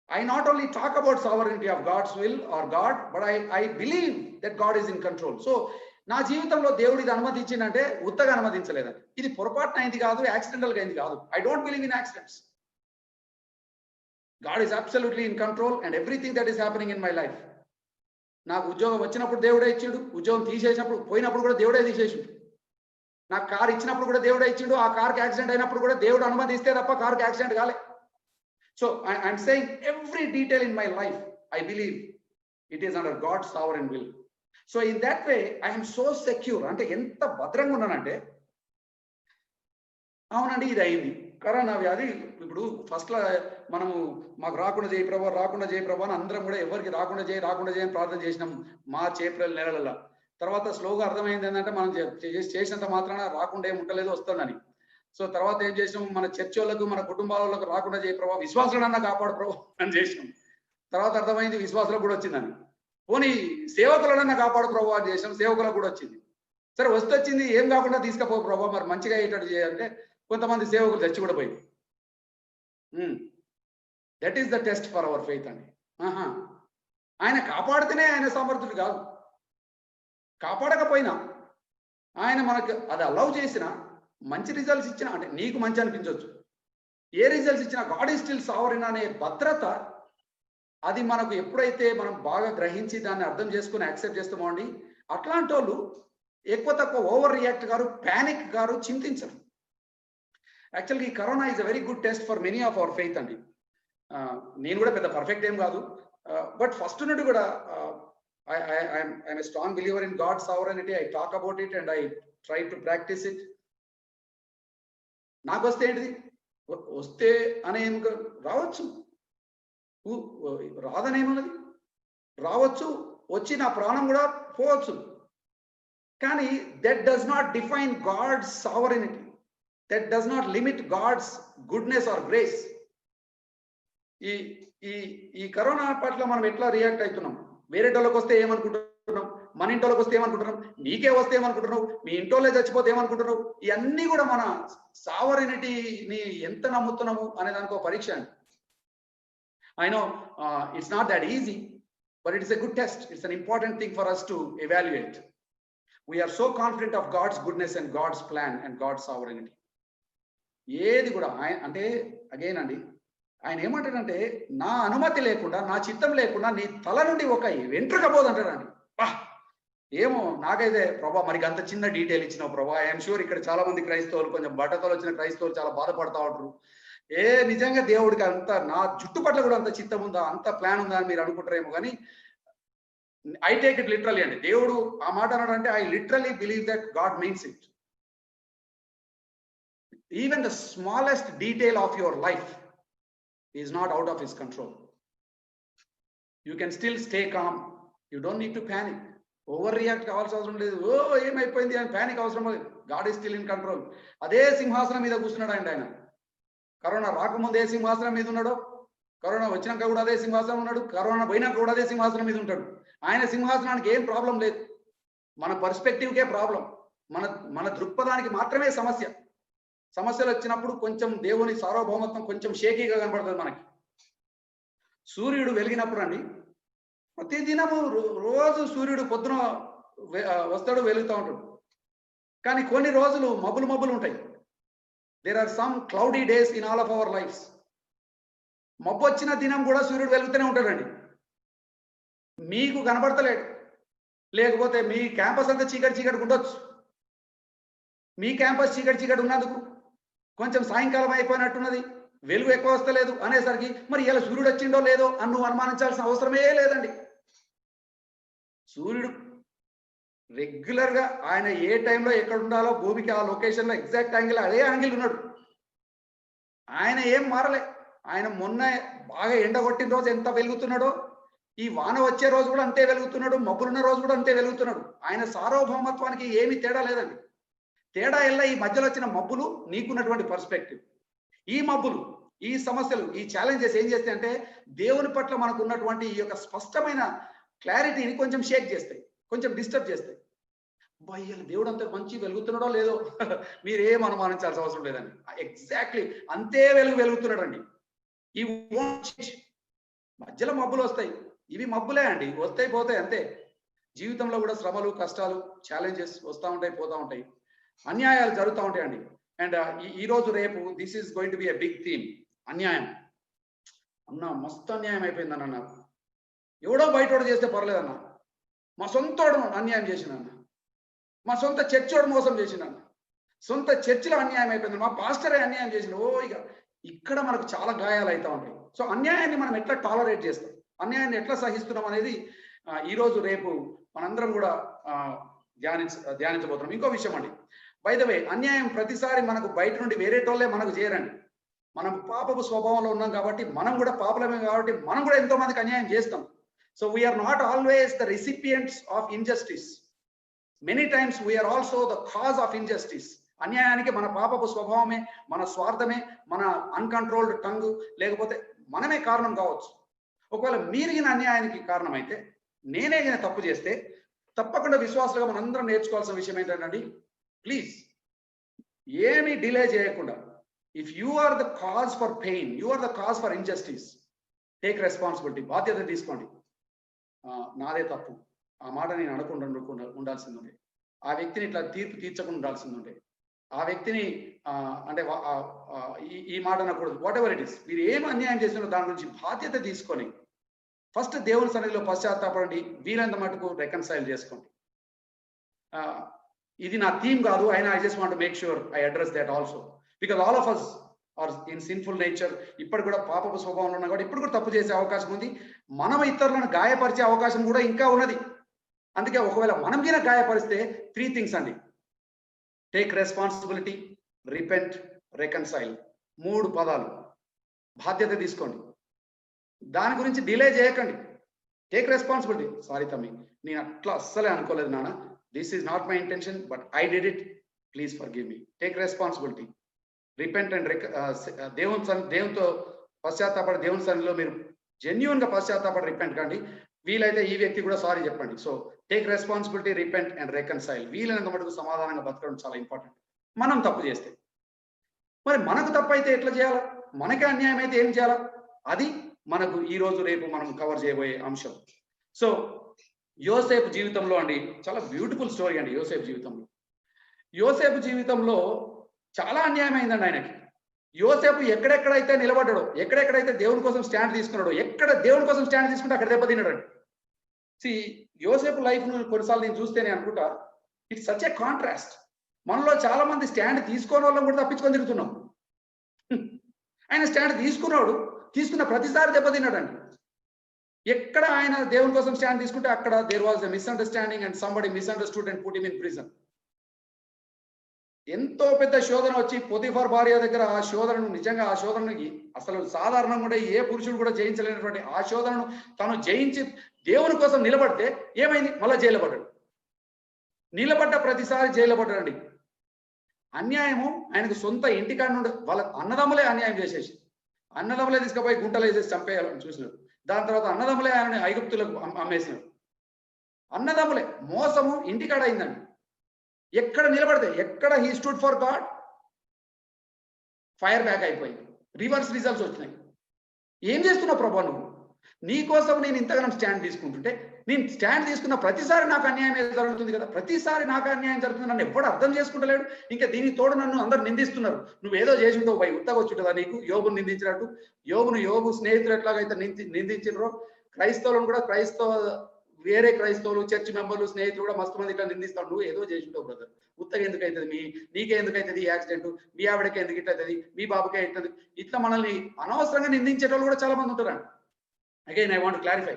I not only talk about sovereignty of God's will or God, but I believe that God is in control. So నా జీవితంలో దేవుడు ఇది అనుమతించిందంటే ఉత్తగా అనుమతించలేదండి. ఇది పొరపాటున అయింది కాదు, యాక్సిడెంటల్ గా అయింది కాదు. I don't believe in accidents. God is absolutely in control and everything that is happening in my life. నాకు ఉద్యోగం వచ్చినప్పుడు దేవుడే ఇచ్చిండు, ఉద్యోగం తీసేసినప్పుడు పోయినప్పుడు కూడా దేవుడే తీసేసిండు. నాకు కారు ఇచ్చినప్పుడు కూడా దేవుడే ఇచ్చిండు, ఆ కార్కి యాక్సిడెంట్ అయినప్పుడు కూడా దేవుడు అనుమతిస్తే తప్ప కార్కి యాక్సిడెంట్ కాలే. So I'm saying every detail in my life I believe it is under God's sovereign will. So in that way I'm so secure. అంటే ఎంత భద్రంగా ఉన్నానంటే, అవునండి ఇది అయింది కరోనా వ్యాధి. ఇప్పుడు ఫస్ట్ లో మనము మాకు రాకుండా చేయి ప్రభా, రాకుండా చేయి ప్రభా అని అందరం కూడా ఎవరికి రాకుండా చేయని ప్రార్థన చేసినాం మార్చ్ ఏప్రిల్ నెలలలో. తర్వాత స్లోగా అర్థమైంది ఏంటంటే, మనం చేసినంత మాత్రాన రాకుండా ఏమి ఉండలేదు, వస్తుందని. సో తర్వాత ఏం చేసినాం, మన చర్చ్ వాళ్ళకు, మన కుటుంబాల వాళ్ళకు రాకుండా చేయ ప్రభావ, విశ్వాసులన్నా కాపాడు ప్రభావ అని చేసినాం. తర్వాత అర్థమైంది విశ్వాసులకు కూడా వచ్చిందని. పోనీ సేవకులన్నా కాపాడు ప్రభావ అని చేసినాం, సేవకులకు కూడా వచ్చింది. సరే వస్తే వచ్చింది, ఏం కాకుండా తీసుకపో ప్రభావ, మరి మంచిగా అయ్యేటట్టు చేయాలంటే కొంతమంది సేవకులు చచ్చి కూడా పోయింది. That is the test for our faith అండి. ఆయన కాపాడితేనే ఆయన సమర్థుడు కాదు, కాపాడకపోయినా ఆయన మనకు అది అలౌ చేసినా, మంచి రిజల్ట్స్ ఇచ్చినా, అంటే నీకు మంచి అనిపించవచ్చు, ఏ రిజల్ట్స్ ఇచ్చినా గాడ్ ఈజ్ స్టిల్ సావరెన్ అనే భద్రత, అది మనకు ఎప్పుడైతే మనం బాగా గ్రహించి దాన్ని అర్థం చేసుకుని యాక్సెప్ట్ చేస్తామో అండి, అట్లాంటి వాళ్ళు ఎక్కువ తక్కువ ఓవర్ రియాక్ట్ గారు, ప్యానిక్ గారు, చింతించరు. యాక్చువల్గా ఈ corona is a very good test for many of our faith అండి. నేను కూడా పెద్ద పర్ఫెక్ట్ ఏం కాదు, బట్ ఫస్ట్ నుండి కూడా I'm a strong believer in God's sovereignty. I talk about it and I try to practice it. నాకు వస్తే ఏంటిది, వస్తే అనే రావచ్చు, రాదనేమన్నది రావచ్చు, వచ్చి నా ప్రాణం కూడా పోవచ్చు. కానీ that does not define God's sovereignty. That does not limit God's goodness or grace. ఈ కరోనా పట్ల మనం ఎట్లా రియాక్ట్ అవుతున్నాం, వేరే వాళ్ళకి వస్తే ఏమనుకుంటున్నాం, మన ఇంటోళ్ళకి వస్తే ఏమనుకుంటున్నాం, నీకే వస్తే ఏమనుకుంటున్నావు, మీ ఇంటోళ్ళే చచ్చిపోతే ఏమనుకుంటున్నావు, ఇవన్నీ కూడా మన సావరెనిటీని ఎంత నమ్ముతున్నాము అనే దానికి ఒక పరీక్ష అండి. I know it's not that easy, but it is a good test. It's an important thing for us to evaluate. We are so confident of God's goodness and God's plan and God's sovereignty. ఏది కూడా అంటే అగైన్ అండి, ఆయన ఏమంటాడంటే, నా అనుమతి లేకుండా, నా చిత్తం లేకుండా నీ తల నుండి ఒక వెంట్రుక పోదంటాడండి. ఏమో నాకైతే ప్రభా మనకి అంత చిన్న డీటెయిల్ ఇచ్చినావు ప్రభా. ఐఎమ్ షూర్ ఇక్కడ చాలా మంది క్రైస్తవులు, కొంచెం బట్టతలు వచ్చిన క్రైస్తవులు చాలా బాధపడతా ఉంటారు. నిజంగా దేవుడికి అంత నా జుట్టు పట్ల కూడా అంత చిత్తం ఉందా, అంత ప్లాన్ ఉందా అని మీరు అనుకుంటారేమో. కానీ ఐ టేక్ ఇట్ లిటరలీ అండి. దేవుడు ఆ మాట అన్నాడంటే I literally believe that God means it. Even the smallest detail of your life is not out of his control. You can still stay calm. You don't need to panic. Over react కావాల్సిన అవసరం లేదు. ఓ ఏమైపోయింది అని ప్యానిక్ అవసరం లేదు. God is still in control. అదే సింహాసనం మీద కూర్చున్నాడు ఆయన. కరోనా రాకముందు ఏ సింహాసనం మీద ఉన్నాడో, కరోనా వచ్చినాక కూడా అదే సింహాసనం ఉన్నాడు, కరోనా పోయినాక కూడా అదే సింహాసనం మీద ఉంటాడు. ఆయన సింహాసనానికి ఏం ప్రాబ్లం లేదు. మన పర్స్పెక్టివ్కే ప్రాబ్లం. మన దృక్పథానికి మాత్రమే సమస్య. సమస్యలు వచ్చినప్పుడు కొంచెం దేవుని సార్వభౌమత్వం కొంచెం షేకీగా కనబడుతుంది మనకి. సూర్యుడు వెలిగినప్పుడు అండి, ప్రతిదినము రోజు సూర్యుడు పొద్దున వస్తాడు, వెలుగుతూ ఉంటాడు. కానీ కొన్ని రోజులు మబ్బులు ఉంటాయి. There are some cloudy days in all of our lifes. మబ్బు వచ్చిన దినం కూడా సూర్యుడు వెలుగుతూనే ఉంటాడండి. మీకు కనబడతలేడు. లేకపోతే మీ క్యాంపస్ అంతా చీకటి ఉండొచ్చు. మీ క్యాంపస్ చీకటి ఉన్నందుకు కొంచెం సాయంకాలం అయిపోయినట్టున్నది, వెలుగు ఎక్కువ వస్తలేదు అనేసరికి మరి ఇలా సూర్యుడు వచ్చిండో లేదో అని నువ్వు అనుమానించాల్సిన అవసరమే లేదండి. సూర్యుడు రెగ్యులర్ గా ఆయన ఏ టైంలో ఎక్కడ ఉండాలో భూమికి ఆ లొకేషన్ లో ఎగ్జాక్ట్ యాంగిల్ అదే యాంగిల్ ఉన్నాడు. ఆయన ఏం మారలే. ఆయన మొన్న బాగా ఎండ కొట్టిన రోజు ఎంత వెలుగుతున్నాడో, ఈ వాన వచ్చే రోజు కూడా అంతే వెలుగుతున్నాడు, మబ్బులున్న రోజు కూడా అంతే వెలుగుతున్నాడు. ఆయన సార్వభౌమత్వానికి ఏమీ తేడా లేదండి. తేడా ఎల్ల ఈ మధ్యలో వచ్చిన మబ్బులు, నీకున్నటువంటి పర్స్పెక్టివ్. ఈ మబ్బులు, ఈ సమస్యలు, ఈ ఛాలెంజెస్ ఏం చేస్తాయి అంటే దేవుని పట్ల మనకు ఉన్నటువంటి ఈ యొక్క స్పష్టమైన క్లారిటీని కొంచెం షేక్ చేస్తాయి, కొంచెం డిస్టర్బ్ చేస్తాయి. అబ్బాయి దేవుడు అంత మంచి వెలుగుతున్నాడో లేదో మీరేం అనుమానించాల్సిన అవసరం లేదండి. ఎగ్జాక్ట్లీ అంతే వెలుగుతున్నాడు అండి. ఈ మధ్యలో మబ్బులు వస్తాయి, ఇవి మబ్బులే అండి, వస్తాయి పోతాయి అంతే. జీవితంలో కూడా శ్రమలు, కష్టాలు, ఛాలెంజెస్ వస్తూ ఉంటాయి, పోతూ ఉంటాయి, అన్యాయాలు జరుగుతూ ఉంటాయండి. అండ్ ఈ రోజు రేపు this is going to be a big theme. అన్యాయం అన్న, మస్తు అన్యాయం అయిపోయిందన్న. నాకు ఎవడో బయటోడు చేస్తే పర్లేదన్న, మా సొంతోడు అన్యాయం చేసినన్న, మా సొంత చర్చోడు మోసం చేసినన్న, సొంత చర్చిలో అన్యాయం అయిపోయింది, మా పాస్టరే అన్యాయం చేసిన. ఇక్కడ మనకు చాలా గాయాలు అవుతూ ఉంటాయి. సో అన్యాయాన్ని మనం ఎట్లా టాలరేట్ చేస్తాం, అన్యాయాన్ని ఎట్లా సహిస్తున్నాం అనేది ఈ రోజు రేపు మనందరం కూడా ధ్యానించబోతున్నాం. ఇంకో విషయం అండి, బై ద వే, అన్యాయం ప్రతిసారి మనకు బయట నుండి వేరేటోళ్ళే మనకు చేయరండి. మనం పాపపు స్వభావంలో ఉన్నాం కాబట్టి, మనం కూడా పాపలమే కాబట్టి మనం కూడా ఎంతో మందికి అన్యాయం చేస్తాం. So we're not always the recipients of injustice. Many times we're also the cause of injustice. అన్యాయానికి మన పాపపు స్వభావమే, మన స్వార్థమే, మన అన్కంట్రోల్డ్ టంగ్, లేకపోతే మనమే కారణం కావచ్చు. ఒకవేళ మీరిగిన అన్యాయానికి కారణమైతే, నేనే తప్పు చేస్తే, తప్పకుండా విశ్వాసులుగా మనందరం నేర్చుకోవాల్సిన విషయం ఏంటంటే, ప్లీజ్ ఏమీ డిలే చేయకుండా, if you are the cause for pain, you are the cause for injustice, take responsibility, బాధ్యత తీసుకోండి. నాదే తప్పు, ఆ మాట నేను అనకుండా ఉండాల్సింది ఉండే, ఆ వ్యక్తిని ఇట్లా తీర్పు తీర్చకుండా ఉండాల్సింది ఉండే, ఆ వ్యక్తిని అంటే ఈ మాట అనకూడదు. వాట్ ఎవర్ ఇట్ ఇస్, మీరు ఏం అన్యాయం చేస్తున్నారో దాని గురించి బాధ్యత తీసుకొని ఫస్ట్ దేవుని సన్నిధిలో పశ్చాత్తాపడండి. వీలంత మటుకు రెకన్సైల్ చేసుకోండి. ఇది నా థీమ్ కాదు, అయినా I just want to make sure I address that also, because all of us are in sinful nature. ఇప్పుడు కూడా పాపపు స్వభావంలో ఉన్నా కాబట్టి ఇప్పుడు కూడా తప్పు చేసే అవకాశం ఉంది. మనం ఇతరులను గాయపరిచే అవకాశం కూడా ఇంకా ఉన్నది. అందుకే ఒకవేళ మనం గిన గాయపరిస్తే 3 things అండి: టేక్ రెస్పాన్సిబిలిటీ, రిపెంట్, రెకన్సైల్. 3 పదాలు. బాధ్యత తీసుకోండి, దాని గురించి డిలే చేయకండి. Take responsibility. సారీ తమ్మి, నేను అట్లా అస్సలే అనుకోలేదు నాన్న, this is not my intention, but I did it, please forgive me. Take responsibility, repent and దేవునితో పశ్చాత్తాపడి, దేవుని సన్నిధిలో మీరు జెన్యూన్ గా పశ్చాత్తాపడి రిపెంట్ కండి. వీలైతే ఈ వ్యక్తి కూడా సారీ చెప్పండి. So take responsibility, repent and reconcile. వీలైనంత మటుకు సమాధానంగా బతకడం చాలా ఇంపార్టెంట్. మనం తప్పు చేస్తే, మరి మనకు తప్పు అయితే ఎట్లా చేయాలా, మనకే అన్యాయం అయితే ఏం చేయాలా, అది మనకు ఈ రోజు రేపు మనం కవర్ చేయబోయే అంశం. సో యోసేపు జీవితంలో అండి, చాలా బ్యూటిఫుల్ స్టోరీ అండి. యోసేపు జీవితంలో చాలా అన్యాయం అయిందండి ఆయనకి. యోసేపు ఎక్కడెక్కడైతే నిలబడ్డాడో, ఎక్కడెక్కడైతే దేవుని కోసం స్టాండ్ తీసుకున్నాడో, ఎక్కడ దేవుని కోసం స్టాండ్ తీసుకుంటే అక్కడ దెబ్బతిన్నాడు. యోసేపు లైఫ్ ను కొన్నిసార్లు నేను చూస్తేనే అనుకుంటా, ఇట్స్ సచ్ ఏ కాంట్రాస్ట్. మనలో చాలా మంది స్టాండ్ తీసుకోని వాళ్ళని కూడా తప్పించుకొని తిరుగుతున్నాం. ఆయన స్టాండ్ తీసుకున్న ప్రతిసారి దెబ్బతిన్నాడండి. ఎక్కడ ఆయన దేవుని కోసం స్టాండ్ తీసుకుంటే అక్కడ there was a misunderstanding and somebody misunderstood and put him in prison. ఎంతో పెద్ద శోధన వచ్చి పొతిఫర్ భార్య దగ్గర ఆ శోధనను నిజంగా ఆ శోధనకి అసలు సాధారణంగా కూడా ఏ పురుషుడు కూడా జయించలేనటువంటి ఆ శోధనను తను జయించి దేవుని కోసం నిలబడితే ఏమైంది? మళ్ళా జైలు పడ్డాడు. నిలబడ్డ ప్రతిసారి జైలు పడ్డాడండి. అన్యాయము ఆయనకు సొంత ఇంటికాడ నుండి వాళ్ళ అన్నదమ్ములే అన్యాయం చేసేసి అన్నదమ్ములే తీసుకుపోయి గుంటలు వేసేసి చంపేయాలని చూసినారు. దాని తర్వాత అన్నదమ్ములే ఆయనని ఐగుప్తులకు అమ్మేసినారు. అన్నదమ్ములే మోసము ఇంటికాడ అయిందండి. ఎక్కడ నిలబడితే ఎక్కడ he stood for God fire back అయిపోయింది. రివర్స్ రిజల్ట్స్ వచ్చినాయి. ఏం చేస్తున్నావు ప్రభా నువ్వు? నీ కోసం నేను ఇంతగానో స్టాండ్ తీసుకుంటుంటే నేను స్టాండ్ తీసుకున్న ప్రతిసారి నాకు అన్యాయం జరుగుతుంది కదా, ప్రతిసారి నాకు అన్యాయం జరుగుతుంది, నన్ను ఎప్పుడు అర్థం చేసుకుంటలేడు. ఇంకా దీనికి తోడు నన్ను అందరు నిందిస్తున్నారు. నువ్వేదో చేసి ఉంటావు పై ఉత్తగా వచ్చుంటుందా నీకు? యోగును నిందించినట్టు యోగు స్నేహితులు ఎట్లాగైతే నిందించినరో క్రైస్తవులను కూడా వేరే క్రైస్తవులు చర్చ్ మెంబర్లు స్నేహితులు కూడా మస్తు మంది ఇట్లా నిందిస్తాడు. నువ్వు ఏదో చేసి ఉంటావు బ్రదర్, ఉత్తగా ఎందుకు అవుతుంది, నీకే ఎందుకు అవుతుంది యాక్సిడెంట్, మీ ఆవిడకే ఎందుకు ఇట్లా అవుతుంది, మీ బాబుకే అవుతుంది, ఇట్లా మనల్ని అనవసరంగా నిందించేటోళ్ళు కూడా చాలా మంది ఉంటారు. Again, I want to clarify.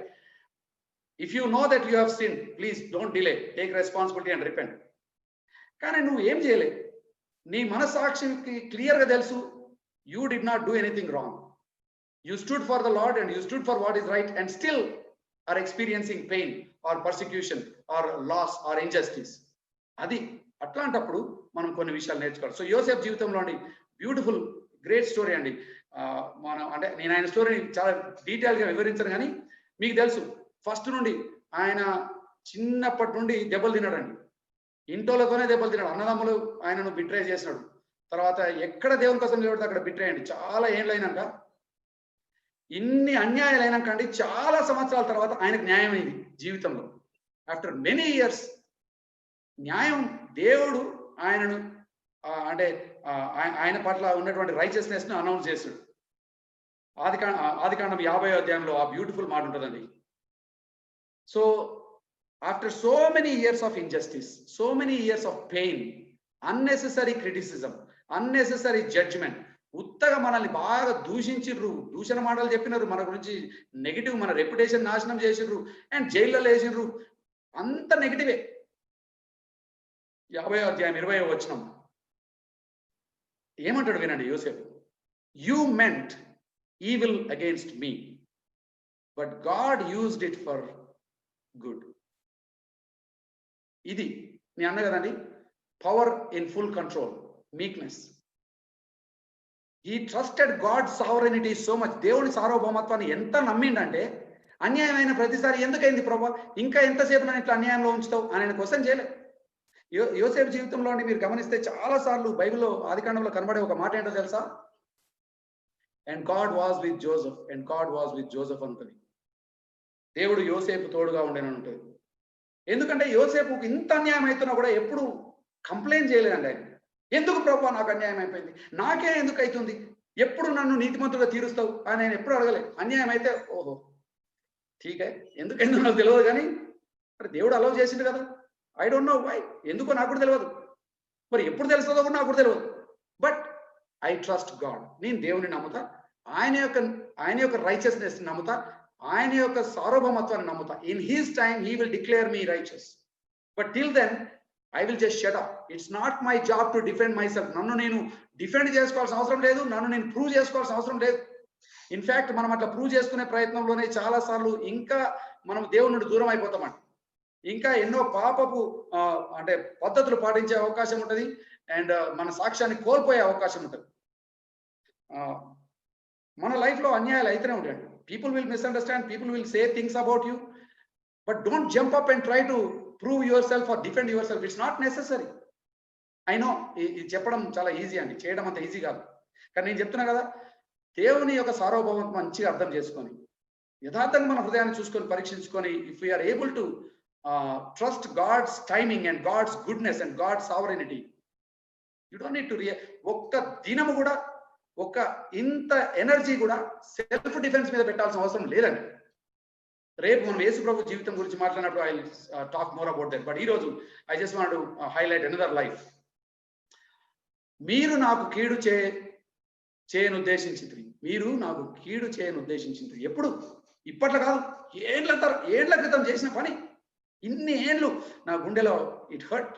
If you know that you have sinned, please don't delay. Take responsibility and repent. కానీ నువ్వు ఏం చేయలే, నీ మనసాక్షికి క్లియర్గా తెలుసు you did not do anything wrong. You stood for the Lord and you stood for what is right and still are experiencing pain or persecution or loss or injustice. అది అట్లాంటప్పుడు మనం కొన్ని విషయాలు నేర్చుకోవాలి. సో యోసేపు జీవితంలోని బ్యూటిఫుల్ గ్రేట్ స్టోరీ అండి. మనం అంటే నేను ఆయన స్టోరీని చాలా డీటెయిల్గా వివరించను, కానీ మీకు తెలుసు ఫస్ట్ నుండి ఆయన చిన్నప్పటి నుండి దెబ్బలు తిన్నాడండి. ఇంటోళ్ళతోనే దెబ్బలు తిన్నాడు. అన్నదమ్ములు ఆయనను బిట్రే చేసినాడు. తర్వాత ఎక్కడ దేవుని కోసం నిలబడితే అక్కడ బిట్రే అండి. చాలా ఏళ్ళు అయినాక, ఇన్ని అన్యాయాలు అయినాక అండి, చాలా సంవత్సరాల తర్వాత ఆయనకు న్యాయం అయింది జీవితంలో. ఆఫ్టర్ మెనీ ఇయర్స్ న్యాయం దేవుడు ఆయనను అంటే ఆయన పట్ల ఉన్నటువంటి రైచియస్నెస్ ను అనౌన్స్ చేశాడు. ఆదికాండం 50వ అధ్యాయంలో ఆ బ్యూటిఫుల్ మాట ఉంటుందండి. So after so many years of injustice, so many years of pain, unnecessary criticism, unnecessary judgement, ఉత్తగా మనల్ని బాగా దూషించిర్రు, దూషణ మాటలు చెప్పినారు, మన గురించి నెగిటివ్, మన రెప్యుటేషన్ నాశనం చేసిర్రు అండ్ జైల్లో వేసిర్రు, అంత నెగిటివే. 50వ అధ్యాయం 20వ వచనం ఏమంటాడు వినండి యోసేపు. You meant evil against me but God used it for good. ఇది నేను అన్నా కదండి, power in full control, meekness. He trusted God sovereignty so much. దేవుని సార్వభౌమత్వాన్ని ఎంత నమ్మిండంటే, అన్యాయమైన ప్రతిసారి ఎందుకైంది ప్రభా, ఇంకా ఎంతసేపు నన్ను ఇట్లా అన్యాయంలో ఉంచుతావు అని ఆయన క్వశ్చన్ చేయలేదు. యోసేపు జీవితంలో మీరు గమనిస్తే చాలా సార్లు బైబిల్లో ఆదికాండంలో కనబడే ఒక మాట ఏంటో తెలుసా? And God was with Joseph, and God was with Joseph ఉంటుంది. దేవుడు యోసేపు తోడుగా ఉండేనని ఉంటుంది. ఎందుకంటే యోసేపు ఇంత అన్యాయం అవుతున్నా కూడా ఎప్పుడు కంప్లైంట్ చేయలేదండి ఆయన. ఎందుకు ప్రభా నాకు అన్యాయం అయిపోయింది, నాకే ఎందుకు అవుతుంది, ఎప్పుడు నన్ను నీతిమంతుగా తీరుస్తావు అని ఆయన ఎప్పుడు అడగలేదు. అన్యాయం అయితే ఓహో ఠీకే, ఎందుకైందో నాకు తెలియదు, కానీ మరి దేవుడు అలౌ చేసిండు కదా, ఐ డోంట్ నో వై, ఎందుకో నాకు కూడా తెలియదు, మరి ఎప్పుడు తెలుస్తుందో కూడా నాకు కూడా తెలియదు, బట్ ఐ ట్రస్ట్ గాడ్. నేను దేవుని నమ్ముతా, ఆయన యొక్క రైచియస్నెస్ నమ్ముతా, ఆయన యొక్క సార్వభౌమత్వాన్ని నమ్ముతా. In his time he will declare me righteous, but till then I will just shut up. It's not my job to defend myself. నన్ను నేను డిఫెండ్ చేసుకోవాల్సిన అవసరం లేదు, నన్ను నేను ప్రూవ్ చేసుకోవాల్సిన అవసరం లేదు. ఇన్ఫ్యాక్ట్ మనం అట్లా ప్రూవ్ చేసుకునే ప్రయత్నంలోనే చాలా సార్లు ఇంకా మనం దేవుని నుండి దూరం అయిపోతామంట. ఇంకా ఎన్నో పాపపు అంటే పద్ధతులు పాటించే అవకాశం ఉంటుంది అండ్ మన సాక్ష్యాన్ని కోల్పోయే అవకాశం ఉంటుంది. మన లైఫ్ లో అన్యాయాలు అయితేనే ఉంటాయండి. People will misunderstand, people will say things about you, but don't jump up and try to prove your self are defend your self. It's not necessary. I know ఇది చెప్పడం చాలా ఈజీ అండి, చేయడం అంత ఈజీ కాదు. కానీ నేను చెప్తున్నా కదా, దేవుని యొక్క సార్వభౌమత్వం మంచిగా అర్థం చేసుకొని, యథార్థంగా మన హృదయాన్ని చూసుకొని పరీక్షించుకొని, if we are able to trust God's timing and God's goodness and God's sovereignty, you don't need to ఒక్క దినము కూడా, ఒక్క ఇంత ఎనర్జీ కూడా సెల్ఫ్ డిఫెన్స్ మీద పెట్టాల్సిన అవసరం లేదండి. రేపు మనం యేసు ప్రభు జీవితం గురించి మాట్లాడినప్పుడు I talk more about that, but ఈరోజు I just want to highlight another life. మీరు నాకు కీడు చేయను ఉద్దేశించింది, మీరు నాకు కీడు చేయను ఉద్దేశించింది. ఎప్పుడు? ఇప్పట్లో కాదు, ఏండ్ల క్రితం చేసిన పని. ఇన్ని ఏండ్లు నా గుండెలో it hurt,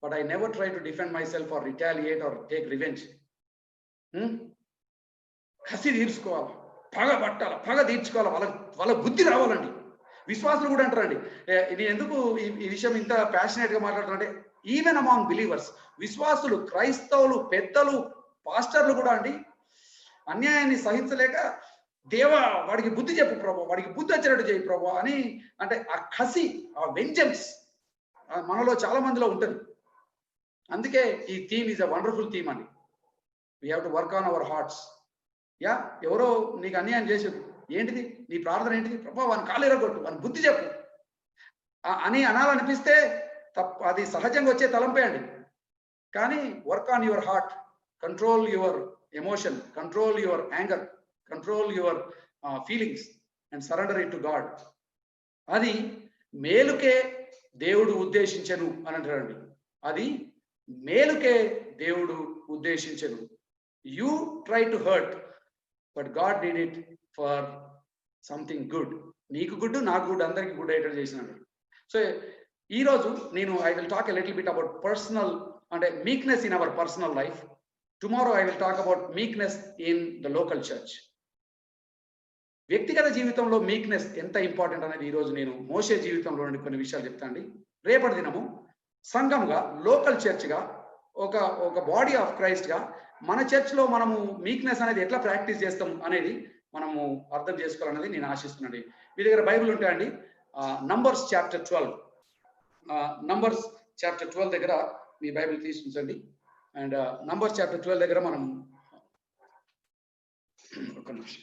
but I never try to defend myself or retaliate or take revenge. కసి తీర్చుకోవాలి, పగ పట్టాలి, పగ తీర్చుకోవాలి, వాళ్ళ బుద్ధి రావాలండి. విశ్వాసులు కూడా అంటారండి. నేను ఎందుకు ఈ విషయం ఇంత ప్యాషనేట్ గా మాట్లాడుతానంటే, ఈవెన్ అమాంగ్ బిలీవర్స్, విశ్వాసులు, క్రైస్తవులు, పెద్దలు, పాస్టర్లు కూడా అండి అన్యాయాన్ని సహించలేక, దేవా వాడికి బుద్ధి చెప్పు ప్రభు, వాడికి బుద్ధి వచ్చేటట్టు చేయి ప్రభు అని అంటే ఆ కసి, ఆ వెంజన్స్ మనలో చాలా మందిలో ఉంటుంది. అందుకే ఈ theme is a wonderful theme అండి. We have to work on our hearts. Yeah, ఎవరో నీకు అన్యాయం చేసేది ఏంటిది, నీ ప్రార్థన ఏంటిది, ప్రభా వాని కాలు ఎరగొట్టు, వాని బుద్ధి చెప్పు అని అనాలనిపిస్తే అది సహజంగా వచ్చే తలంపే అండి. కానీ work on your heart, control your emotion, control your anger, control your feelings and surrender it to God. అది మేలుకే దేవుడు ఉద్దేశించను అని అంటారండి. అది మేలుకే దేవుడు ఉద్దేశించను. You try to hurt, but God did it for something good. నీకు గుడ్, నాకు గుడ్, అందరికి గుడ్ అయ్యేటట్టు చేసినాడు. సో ఈరోజు నేను I will talk a little bit about personal, అంటే meekness in our personal life. Tomorrow I will talk about meekness in the local church. వ్యక్తిగత జీవితంలో మీక్నెస్ ఎంత ఇంపార్టెంట్ అనేది ఈరోజు నేను మోషే జీవితంలో నుండి కొన్ని విషయాలు చెప్తానండి. రేపటి దినము సంఘంగా, లోకల్ చర్చ్గా, ఒక బాడీ ఆఫ్ క్రైస్ట్గా మన చర్చ్లో మనము మీక్నెస్ అనేది ఎట్లా ప్రాక్టీస్ చేస్తాం అనేది మనము అర్థం చేసుకోవాలనేది నేను ఆశిస్తున్నాను. మీ దగ్గర బైబిల్ ఉంటాయండి. నంబర్స్ చాప్టర్ 12, నంబర్స్ చాప్టర్ 12 దగ్గర మీ బైబిల్ తీసుకుంటండి. అండ్ నంబర్స్ చాప్టర్ 12 దగ్గర మనం ఒక నిమిషం,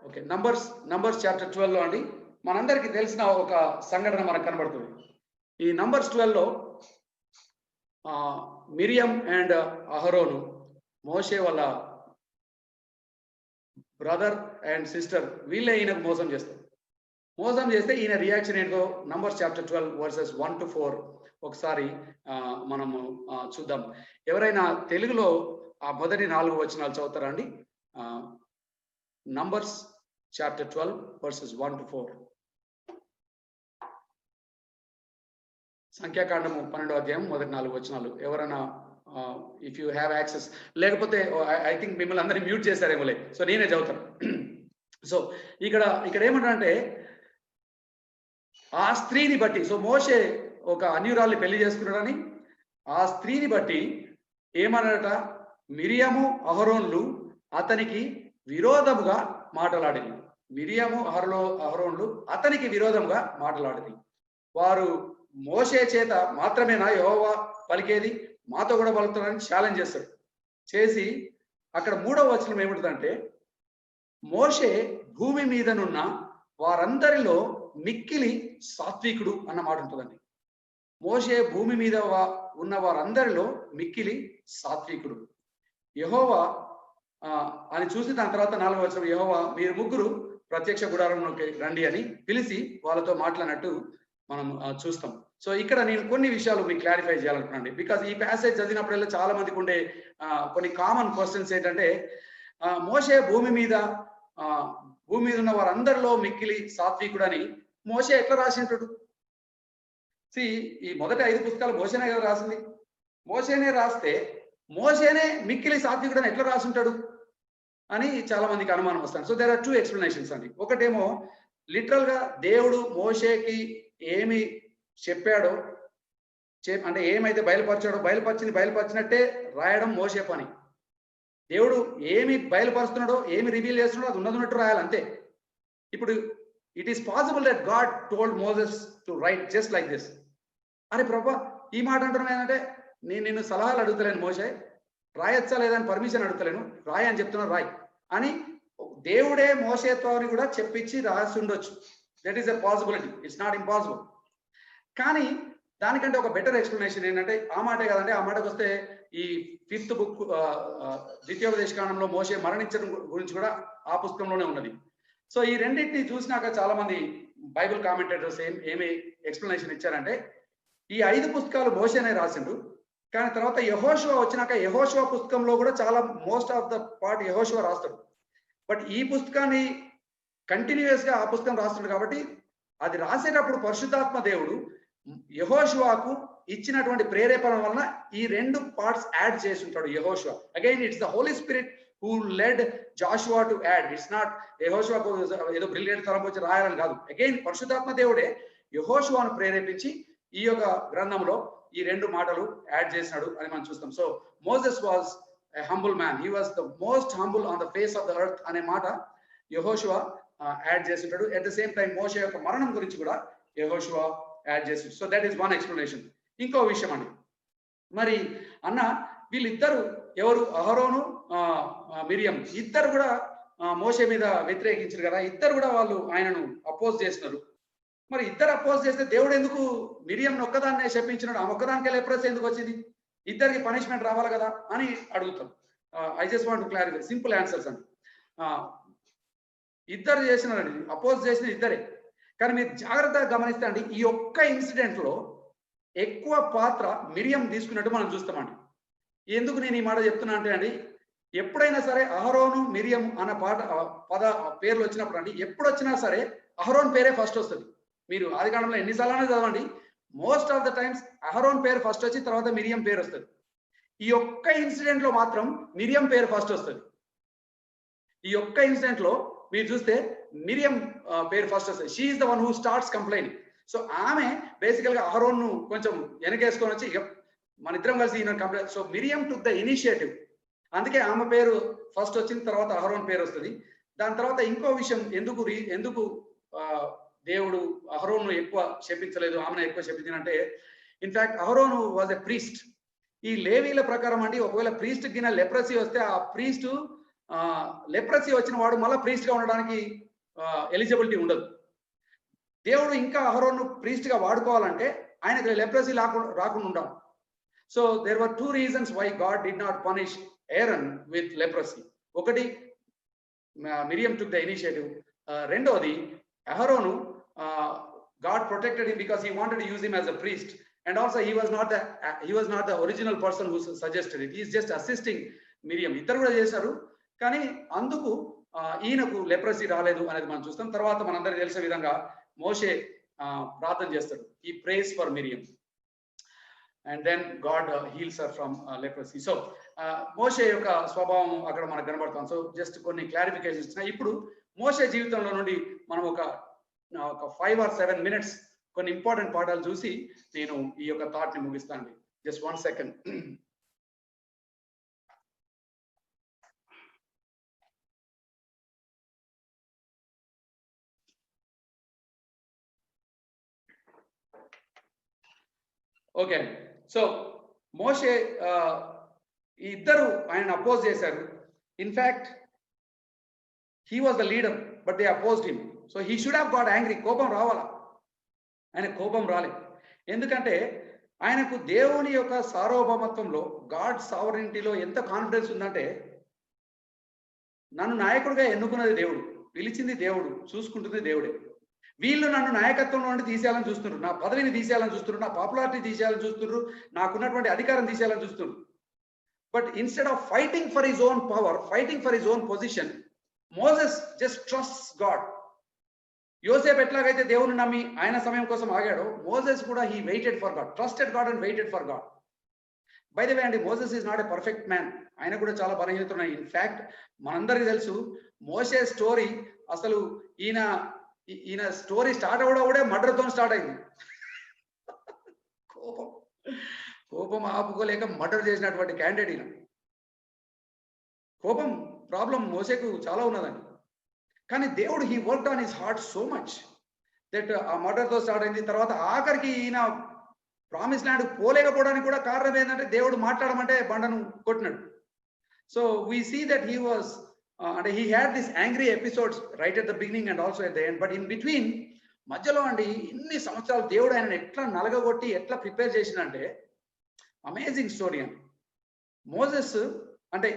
ఓకే, నంబర్స్ చాప్టర్ 12లో అండి మనందరికీ తెలిసిన ఒక సంఘటన మనకు కనబడుతుంది. ఈ నంబర్స్ 12లో మిరియం అండ్ అహరోను, మోషే వాళ్ళ బ్రదర్ అండ్ సిస్టర్, వీళ్ళే ఈయనకు మోసం చేస్తారు. మోసం చేస్తే ఈయన రియాక్షన్ ఏంటో నంబర్స్ చాప్టర్ 12 వర్సెస్ 1 to 4 ఒకసారి మనము చూద్దాం. ఎవరైనా తెలుగులో ఆ మొదటి 4 వచనాలు చదువుతారా అండి? Numbers chapter 12 versus 1 to 4. సంఖ్యాకాండము 12వ అధ్యాయం మొదటి 4 వచనాలు. ఎవరైనా ఇఫ్ యూ హ్యావ్ యాక్సెస్, లేకపోతే ఐ థింక్ మిమ్మల్ని అందరినీ మ్యూట్ చేశారేమోలే, సో నేనే చదువుతాను. సో ఇక్కడ ఏమంటారంటే, ఆ స్త్రీని బట్టి, సో మోషే ఒక అన్యురాల్ని పెళ్లి చేసుకున్నాడని, ఆ స్త్రీని బట్టి ఏమన్నాడట, మిరియము అహరోన్లు అతనికి విరోధముగా మాటలాడింది. మిరియము అహరోన్లు అతనికి విరోధంగా మాటలాడింది. వారు మోషే చేత మాత్రమేనా యెహోవా పలికేది, మాతో కూడా పలుకుతారని ఛాలెంజ్ చేస్తాడు. చేసి అక్కడ 3వ వచనం ఏమిటంటే, మోషే భూమి మీదనున్న వారందరిలో మిక్కిలి సాత్వికుడు అన్న మాట ఉంటుందండి. మోషే భూమి మీద ఉన్న వారందరిలో మిక్కిలి సాత్వికుడు. యెహోవా అని చూసి దాని తర్వాత 4వ వచనం, యెహోవా మీరు ముగ్గురు ప్రత్యక్ష గుడారంలోకి రండి అని పిలిచి వాళ్ళతో మాట్లాడినట్టు మనం చూస్తాం. సో ఇక్కడ నేను కొన్ని విషయాలు మీకు క్లారిఫై చేయాలనుకున్నాను. బికాస్ ఈ ప్యాసేజ్ చదివినప్పుడల్లా చాలా మందికి ఉండే కొన్ని కామన్ క్వశ్చన్స్ ఏంటంటే, మోషే భూమి మీద ఉన్న వారందరిలో మిక్కిలి సాత్వికుడని మోషే ఎట్లా రాసింటాడు? ఈ మొదటి 5 పుస్తకాలు మోషేనే కదా రాసింది. మోషేనే రాస్తే మోషేనే మిక్కిలి సాత్వికుడని ఎట్లా రాసుంటాడు అని చాలా మందికి అనుమానం వస్తాడు. సో దేర్ ఆర్ 2 ఎక్స్ప్లెనేషన్స్ అండి. ఒకటేమో లిటరల్ గా దేవుడు మోషేకి ఏమి చెప్పాడో, అంటే ఏమైతే బయలుపరిచినట్టే రాయడం మోషే పని. దేవుడు ఏమి బయలుపరుస్తున్నాడో, ఏమి రివీల్ చేస్తున్నాడో అది ఉన్నట్టు రాయాలి అంతే. ఇప్పుడు it is possible that God told Moses to right just like this. అరే ప్రభా, ఈ మాట అంటున్నాను ఏంటంటే, నేను నిన్ను సలహాలు అడుగుతలేను మోషే, రాయొచ్చా లేదని పర్మిషన్ అడుగుతలేను, రాయి అని చెప్తున్నా, రాయ్ అని దేవుడే మోషేతో కూడా చెప్పించి రాసి ఉండొచ్చు. That is a possibility, it's not impossible. కానీ దానికంటే ఒక బెటర్ ఎక్స్ప్లెనేషన్ ఏంటంటే, ఆ మాటే కదండి, ఆ మాటకు వస్తే ఈ 5th బుక్ ద్వితీయోపదేశకాండంలో మోషే మరణించడం గురించి కూడా ఆ పుస్తకంలోనే ఉన్నది. సో ఈ రెండింటిని చూసినాక చాలా మంది బైబిల్ కామెంటేటర్స్ ఏమి ఎక్స్ప్లెనేషన్ ఇచ్చారంటే, ఈ 5 పుస్తకాలు మోషేనే రాసిండు. కానీ తర్వాత యెహోషువ వచ్చినాక యెహోషువ పుస్తకంలో కూడా చాలా మోస్ట్ ఆఫ్ ద పార్ట్ యెహోషువ రాస్తాడు. బట్ ఈ పుస్తకాన్ని కంటిన్యూయస్ గా ఆ పుస్తకం రాస్తున్నాడు కాబట్టి అది రాసేటప్పుడు పరిశుద్ధాత్మ దేవుడు యెహోషువకు ఇచ్చినటువంటి ప్రేరేపణ వలన ఈ 2 పార్ట్స్ యాడ్ చేసి ఉంటాడు Yehoshua. Again it's the Holy Spirit who led Joshua to add. It's not యెహోషువకు ఏదో బ్రిలియంట్ తరం వచ్చి రాయాలని కాదు. అగైన్ పరిశుద్ధాత్మ దేవుడే యెహోషువను ప్రేరేపించి ఈ యొక్క గ్రంథంలో ఈ 2 మాటలు యాడ్ చేసినాడు అని మనం చూస్తాం. So Moses was a humble man, he was the most humble on the face of the earth అనే మాట యెహోషువ యాడ్ చేసి ఉంటాడు. ఎట్ ద సేమ్ టైం మోషే యొక్క మరణం గురించి కూడా యెహోషువ యాడ్ చేసి. So that is one explanation. ఇంకో విషయం అండి, మరి అన్న వీళ్ళిద్దరు ఎవరు, అహరోను మిరియం, ఇద్దరు కూడా మోషే మీద వ్యతిరేకించారు కదా, ఇద్దరు కూడా వాళ్ళు ఆయనను అపోజ్ చేస్తున్నారు. మరి ఇద్దరు అపోజ్ చేస్తే దేవుడు ఎందుకు మిరియం ఒక్కదాన్నే శపించినాడు, ఆ ఒక్కదానికే లెప్రసీ ఎందుకు వచ్చింది, ఇద్దరికి పనిష్మెంట్ రావాలి కదా అని అడుగుతాం. I just want to clarify, simple answers అండి. ఇద్దరు చేసినారండి, అపోజ్ చేసిన ఇద్దరే. కానీ మీరు జాగ్రత్తగా గమనిస్తే అండి, ఈ ఒక్క ఇన్సిడెంట్ లో ఎక్కువ పాత్ర మిరియం తీసుకున్నట్టు మనం చూస్తామండి. ఎందుకు నేను ఈ మాట చెప్తున్నా అంటే అండి, ఎప్పుడైనా సరే అహరోను మిరియం అన్న పద పేర్లు వచ్చినప్పుడు అండి, ఎప్పుడు వచ్చినా సరే అహరోన్ పేరే ఫస్ట్ వస్తుంది. మీరు ఆదికాండంలో ఎన్నిసార్లు చదవండి, most of the times Aaron పేరు ఫస్ట్ వచ్చి తర్వాత మిరియం పేరు వస్తుంది. ఈ ఒక్క ఇన్సిడెంట్ లో మాత్రం మిరియం పేరు ఫస్ట్ వస్తుంది. ఈ ఒక్క ఇన్సిడెంట్ లో మీరు చూస్తే మిరియం పేరు ఫస్ట్ వస్తుంది. She is the one who starts complaining. So ఆమె బేసికల్ గా అహరోన్ ను కొంచెం వెనకేసుకొని వచ్చి మన ఇద్దరం కలిసి ఈయన complaint. So Miriam took the initiative, అందుకే ఆమె పేరు ఫస్ట్ వచ్చిన తర్వాత అహరోన్ పేరు వస్తుంది. దాని తర్వాత ఇంకో విషయం, ఎందుకు దేవుడు అహరోను ఎక్కువ శపించలేదు, ఆమెను ఎక్కువ శపించినంటే, ఇన్ఫాక్ట్ అహరోను వాజ్ ఎ ప్రీస్ట్. ఈ లేవీల ప్రకారం అండి, ఒకవేళ ప్రీస్ట్ కింద లెప్రసీ వస్తే ఆ ప్రీస్ట్ లెప్రసీ వచ్చిన వాడు మళ్ళీ ప్రీస్ట్ గా ఉండడానికి ఎలిజిబిలిటీ ఉండదు. దేవుడు ఇంకా అహరోను ప్రీస్ట్ గా వాడుకోవాలంటే ఆయనకి లెప్రసీ రాకుండా ఉండాలి. So there were 2 reasons why God did not punish Aaron with leprosy. ఒకటి, మిరియం took the initiative. రెండోది, అహరోను God protected him because he wanted to use him as a priest, and also he was not the original person who suggested it. He is just assisting మిరియం. ఇద్దరు కూడా చేశారు, కానీ అందుకు ఈయనకు లెప్రసీ రాలేదు అనేది మనం చూస్తాం. తర్వాత మనందరికీ తెలిసే విధంగా మోషే ప్రార్థన చేస్తాడు, he prays for Miriam and then God heals her from leprosy. So Moshe యొక్క స్వభావం అక్కడ మనకు కనబడుతుంది. సో జస్ట్ కొన్ని క్లారిఫికేషన్స్ ఇచ్చిన. ఇప్పుడు మోషే జీవితంలో నుండి మనం ఒక 5 or 7 minutes కొన్ని ఇంపార్టెంట్ పాఠాలు చూసి నేను ఈ యొక్క థాట్ ని ముగిస్తాను. Just 1 second. ఓకే, సో మోషే ఇద్దరు ఆయన అపోజ్ చేశారు. In fact he was the leader but they opposed him. So he should have got angry. కోపం రావాలా, ఆయన కోపం రాలేదు. ఎందుకంటే ఆయనకు దేవుని యొక్క సార్వభౌమత్వంలో, గాడ్ సావరెంటీలో ఎంత కాన్ఫిడెన్స్ ఉందంటే, నన్ను నాయకుడిగా ఎన్నుకున్నది దేవుడు, పిలిచింది దేవుడు, చూసుకుంటుంది దేవుడే. వీళ్ళు నన్ను నాయకత్వంలో నుండి తీసేయాలని చూస్తున్నారు, నా పదవిని తీసేయాలని చూస్తున్నారు, నా పాపులారిటీ తీసేయాలని చూస్తున్నారు, నాకున్నటువంటి అధికారం తీసేయాలని చూస్తున్నారు. But instead of fighting for his own power, fighting for his own position, Moses just trusts God. Yosepu ఎట్లాగైతే దేవుని నమ్మి ఆయన సమయం కోసం ఆగాడో, మోసెస్ కూడా he waited for God, trusted God and waited for God. By the way అండి, Moses is not a perfect man, ఆయన కూడా చాలా బలహీనతలు ఉన్నాయి. ఇన్ఫాక్ట్ మనందరికీ తెలుసు మోసే స్టోరీ, అసలు ఈయన స్టోరీ స్టార్ట్ అవడే మర్డర్తో స్టార్ట్ అయింది. కోపం ఆపుకోలేక మర్డర్ చేసినటువంటి క్యాండిడేట్ ఈయన. కోపం ప్రాబ్లం మోసేకు చాలా ఉన్నదండి, కానీ దేవుడు he worked on his heart so much that ఆ మర్డర్తో స్టార్ట్ అయింది. తర్వాత ఆఖరికి ఈయన ప్రామిస్ ల్యాండ్ పోలేకపోవడానికి కూడా కారణం ఏంటంటే, దేవుడు మాట్లాడమంటే బండను కొట్టినాడు. So we see that he was అంటే he had this angry episodes right at the beginning and also at the end, but in between మధ్యలో అండి ఇన్ని సంవత్సరాలు దేవుడు ఆయన ఎట్లా నలగగొట్టి ఎట్లా ప్రిపేర్ చేసినంటే అమేజింగ్ స్టోరీ అండి. మోసెస్ అంటే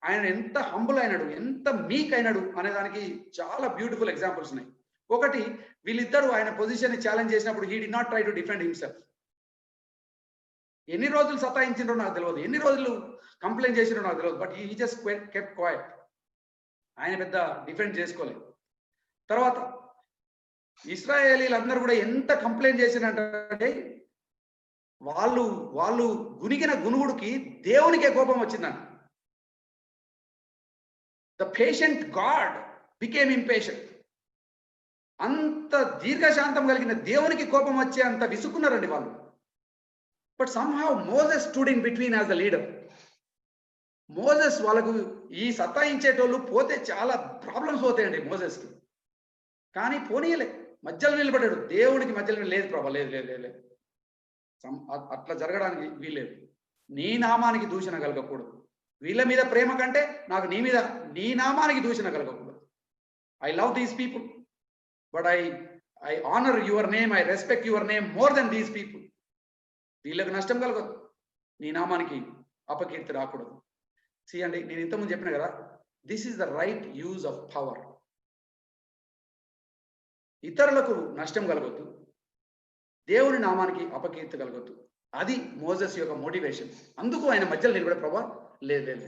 ఆయన ఎంత హంబుల్ అయినాడు, ఎంత మీక్ అయినాడు అనే దానికి చాలా బ్యూటిఫుల్ ఎగ్జాంపుల్స్ ఉన్నాయి. ఒకటి, వీళ్ళిద్దరూ ఆయన పొజిషన్ ని ఛాలెంజ్ చేసినప్పుడు he did not try to defend himself. ఎన్ని రోజులు సతాయించిండ్రో నాకు తెలియదు, ఎన్ని రోజులు కంప్లైంట్ చేసిండ్రో నాకు తెలియదు. But he just kept quiet. ఆయన పెద్ద డిఫెండ్ చేసుకోలేదు. తర్వాత ఇశ్రాయేలీలందరూ కూడా ఎంత కంప్లైంట్ చేసినట్టే వాళ్ళు గునిగిన గునుగుడికి దేవునికే కోపం వచ్చిందంట. The patient God became impatient. అంత దీర్ఘశాంతం కలిగిన దేవునికి కోపం వచ్చే అంత విసుక్కున్నారండి వాళ్ళు. But somehow Moses stood in between as the leader. Moses వాళ్ళకు ఈ సతాయించేటోళ్ళు పోతే చాలా ప్రాబ్లమ్స్ పోతాయండి మోసెస్కి. కానీ పోనీయలే, మధ్యలో నిలబడ్డాడు. దేవుడికి మధ్యలో లేదు ప్రభా, లేదు లేదు లేదు, అట్లా జరగడానికి వీల్లేదు. నీ నామానికి దూషణ కలగకూడదు. వీళ్ళ మీద ప్రేమ కంటే నాకు నీ నామానికి దూషణ కలగకూడదు. I love these people, but I honour your name, I respect your name more then these people. వీళ్ళకి నష్టం కలగదు, నీ నామానికి అపకీర్తి రాకూడదు. అండి, నేను ఇంతకుముందు చెప్పిన కదా, this is the right use of power. ఇతరులకు నష్టం కలగొద్దు, దేవుని నామానికి అపకీర్తి కలగొద్దు. అది మోసెస్ యొక్క మోటివేషన్. అందుకు ఆయన మధ్యలో నిలబడే, ప్రభా లేదు లేదు,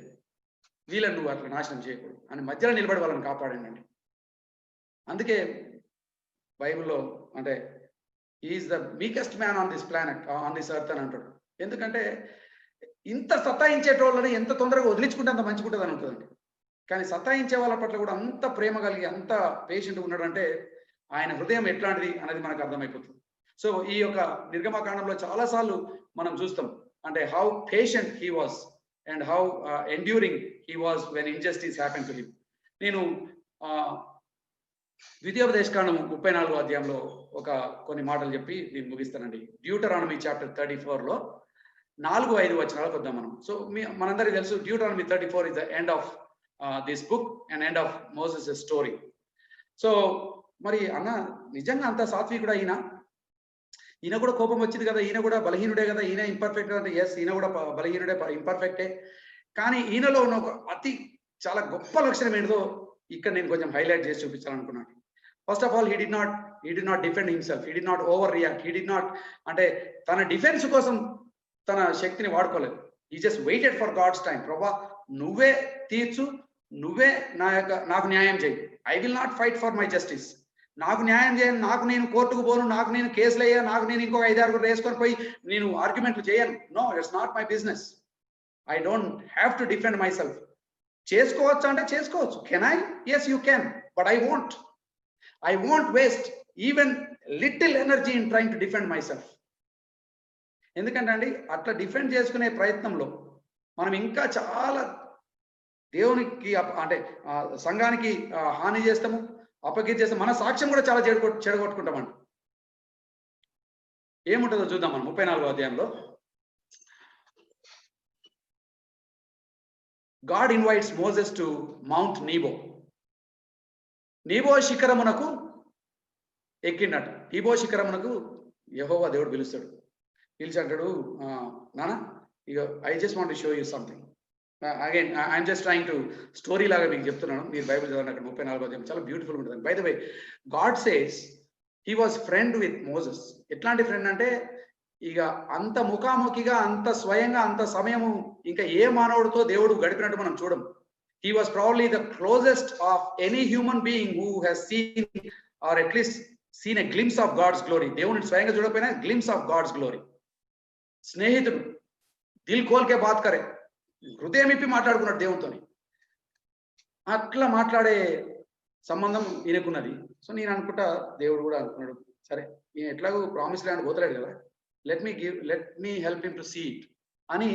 వీళ్ళని నువ్వు అట్లా నాశనం చేయకూడదు అని మధ్యలో నిలబడి వాళ్ళని కాపాడండి. అందుకే బైబిల్లో అంటే is the weakest man on this planet, on this earth అని అంటాడు. ఎందుకంటే ఇంత సతాయించేటోళ్ళని ఎంత తొందరగా వదిలించుకుంటే అంత మంచిగుంటుంది అని ఉంటుందండి. కానీ సతాయించే వాళ్ళ పట్ల కూడా అంత ప్రేమ కలిగి అంత పేషెంట్గా ఉన్నాడంటే ఆయన హృదయం ఎట్లాంటిది అనేది మనకు అర్థమైపోతుంది. సో ఈ యొక్క నిర్గమకాండంలో చాలాసార్లు మనం చూస్తాం అంటే how patient he was and how enduring he was when injustice happen to him. నేను ద్వితీయోపదేశకాండం 34వ అధ్యాయంలో కొన్ని మాటలు చెప్పి నేను ముగిస్తానండి. డ్యూటరానమీ చాప్టర్ 34లో 4-5 వచనాలకు వద్దాం మనం. సో మనందరికీ తెలుసు Deuteronomy 34 is the end of this book and end of Moses story. So మరి అన్న నిజంగా అంత సాత్వికుడా ఈయన కూడా కోపం వచ్చింది కదా, ఈయన కూడా బలహీనుడే కదా, ఈయన ఇంపర్ఫెక్ట్ అంటే ఎస్, ఈయన కూడా బలహీనుడే, ఇంపర్ఫెక్టే. కానీ ఈయనలో ఉన్న ఒక చాలా గొప్ప లక్షణం ఏంటో ఇక్కడ నేను కొంచెం హైలైట్ చేసి చూపించాలనుకున్నాను. First of all, he did not defend himself, he did not over react, he did not అంటే తన డిఫెన్స్ కోసం తన శక్తిని వాడుకోలేదు. He just waited for God's time. ప్రభా నువ్వే తీర్చు, నువ్వే నాకు న్యాయం చేయి. I will not fight for my justice. నాకు న్యాయం చేయను, నాకు నేను కోర్టుకు పోను, నాకు నేను కేసులు అయ్యా, నాకు నేను ఇంకొక 5-6 వేసుకొని పోయి నేను ఆర్గ్యుమెంట్లు చేయను. No, it's not my business. I don't have to defend myself. చేసుకోవచ్చు అంటే చేసుకోవచ్చు. Can I? Yes you can, but I won't waste even little energy in trying to defend myself. ఎందుకంటే అండి అట్లా డిఫెండ్ చేసుకునే ప్రయత్నంలో మనం ఇంకా చాలా దేవునికి అంటే సంఘానికి హాని చేస్తాము, అపకీర్తి చేస్తాం, మన సాక్ష్యం కూడా చాలా చెడగొట్టుకుంటామండి. ఏముంటుందో చూద్దాం మనం 34వ అధ్యాయంలో. God invites Moses to mount Nebo శిఖరమునకు ఎక్కిండట. నీబో శిఖరమునకు యెహోవా దేవుడు పిలుస్తాడు. పిలిచి అంటాడు, నానా ఇక I just want to show you something. Again I'm just trying to story లాగా మీకు చెప్తున్నాను. మీరు బైబిల్ చదవండి, అక్కడ 34వ అధ్యాయం చాలా బ్యూటిఫుల్ ఉంటుంది. By the way, God says he was friend with Moses. ఎట్లాంటి ఫ్రెండ్ అంటే ఇక అంత ముఖాముఖిగా అంత స్వయంగా అంత సమయము ఇంకా ఏ మానవుడితో దేవుడు గడిపినట్టు మనం చూడం. He was probably the closest of any human being who has seen or at least seen a glimpse of God's glory. దేవుడిని స్వయంగా చూడకపోయినా గ్లిమ్స్ ఆఫ్ గాడ్స్ గ్లోరీ. స్నేహితుడు, దిల్ కోల్కే బాత్ కరే, హృదయం ఇప్పి మాట్లాడుకున్నాడు దేవునితో. అట్లా మాట్లాడే సంబంధం ఈయనకున్నది. సో నేను అనుకుంటా దేవుడు కూడా అనుకున్నాడు, సరే ఈయన ఎట్లాగో ప్రామిస్ ల్యాండ్ పోతలేడు కదా, let me help him to see it అని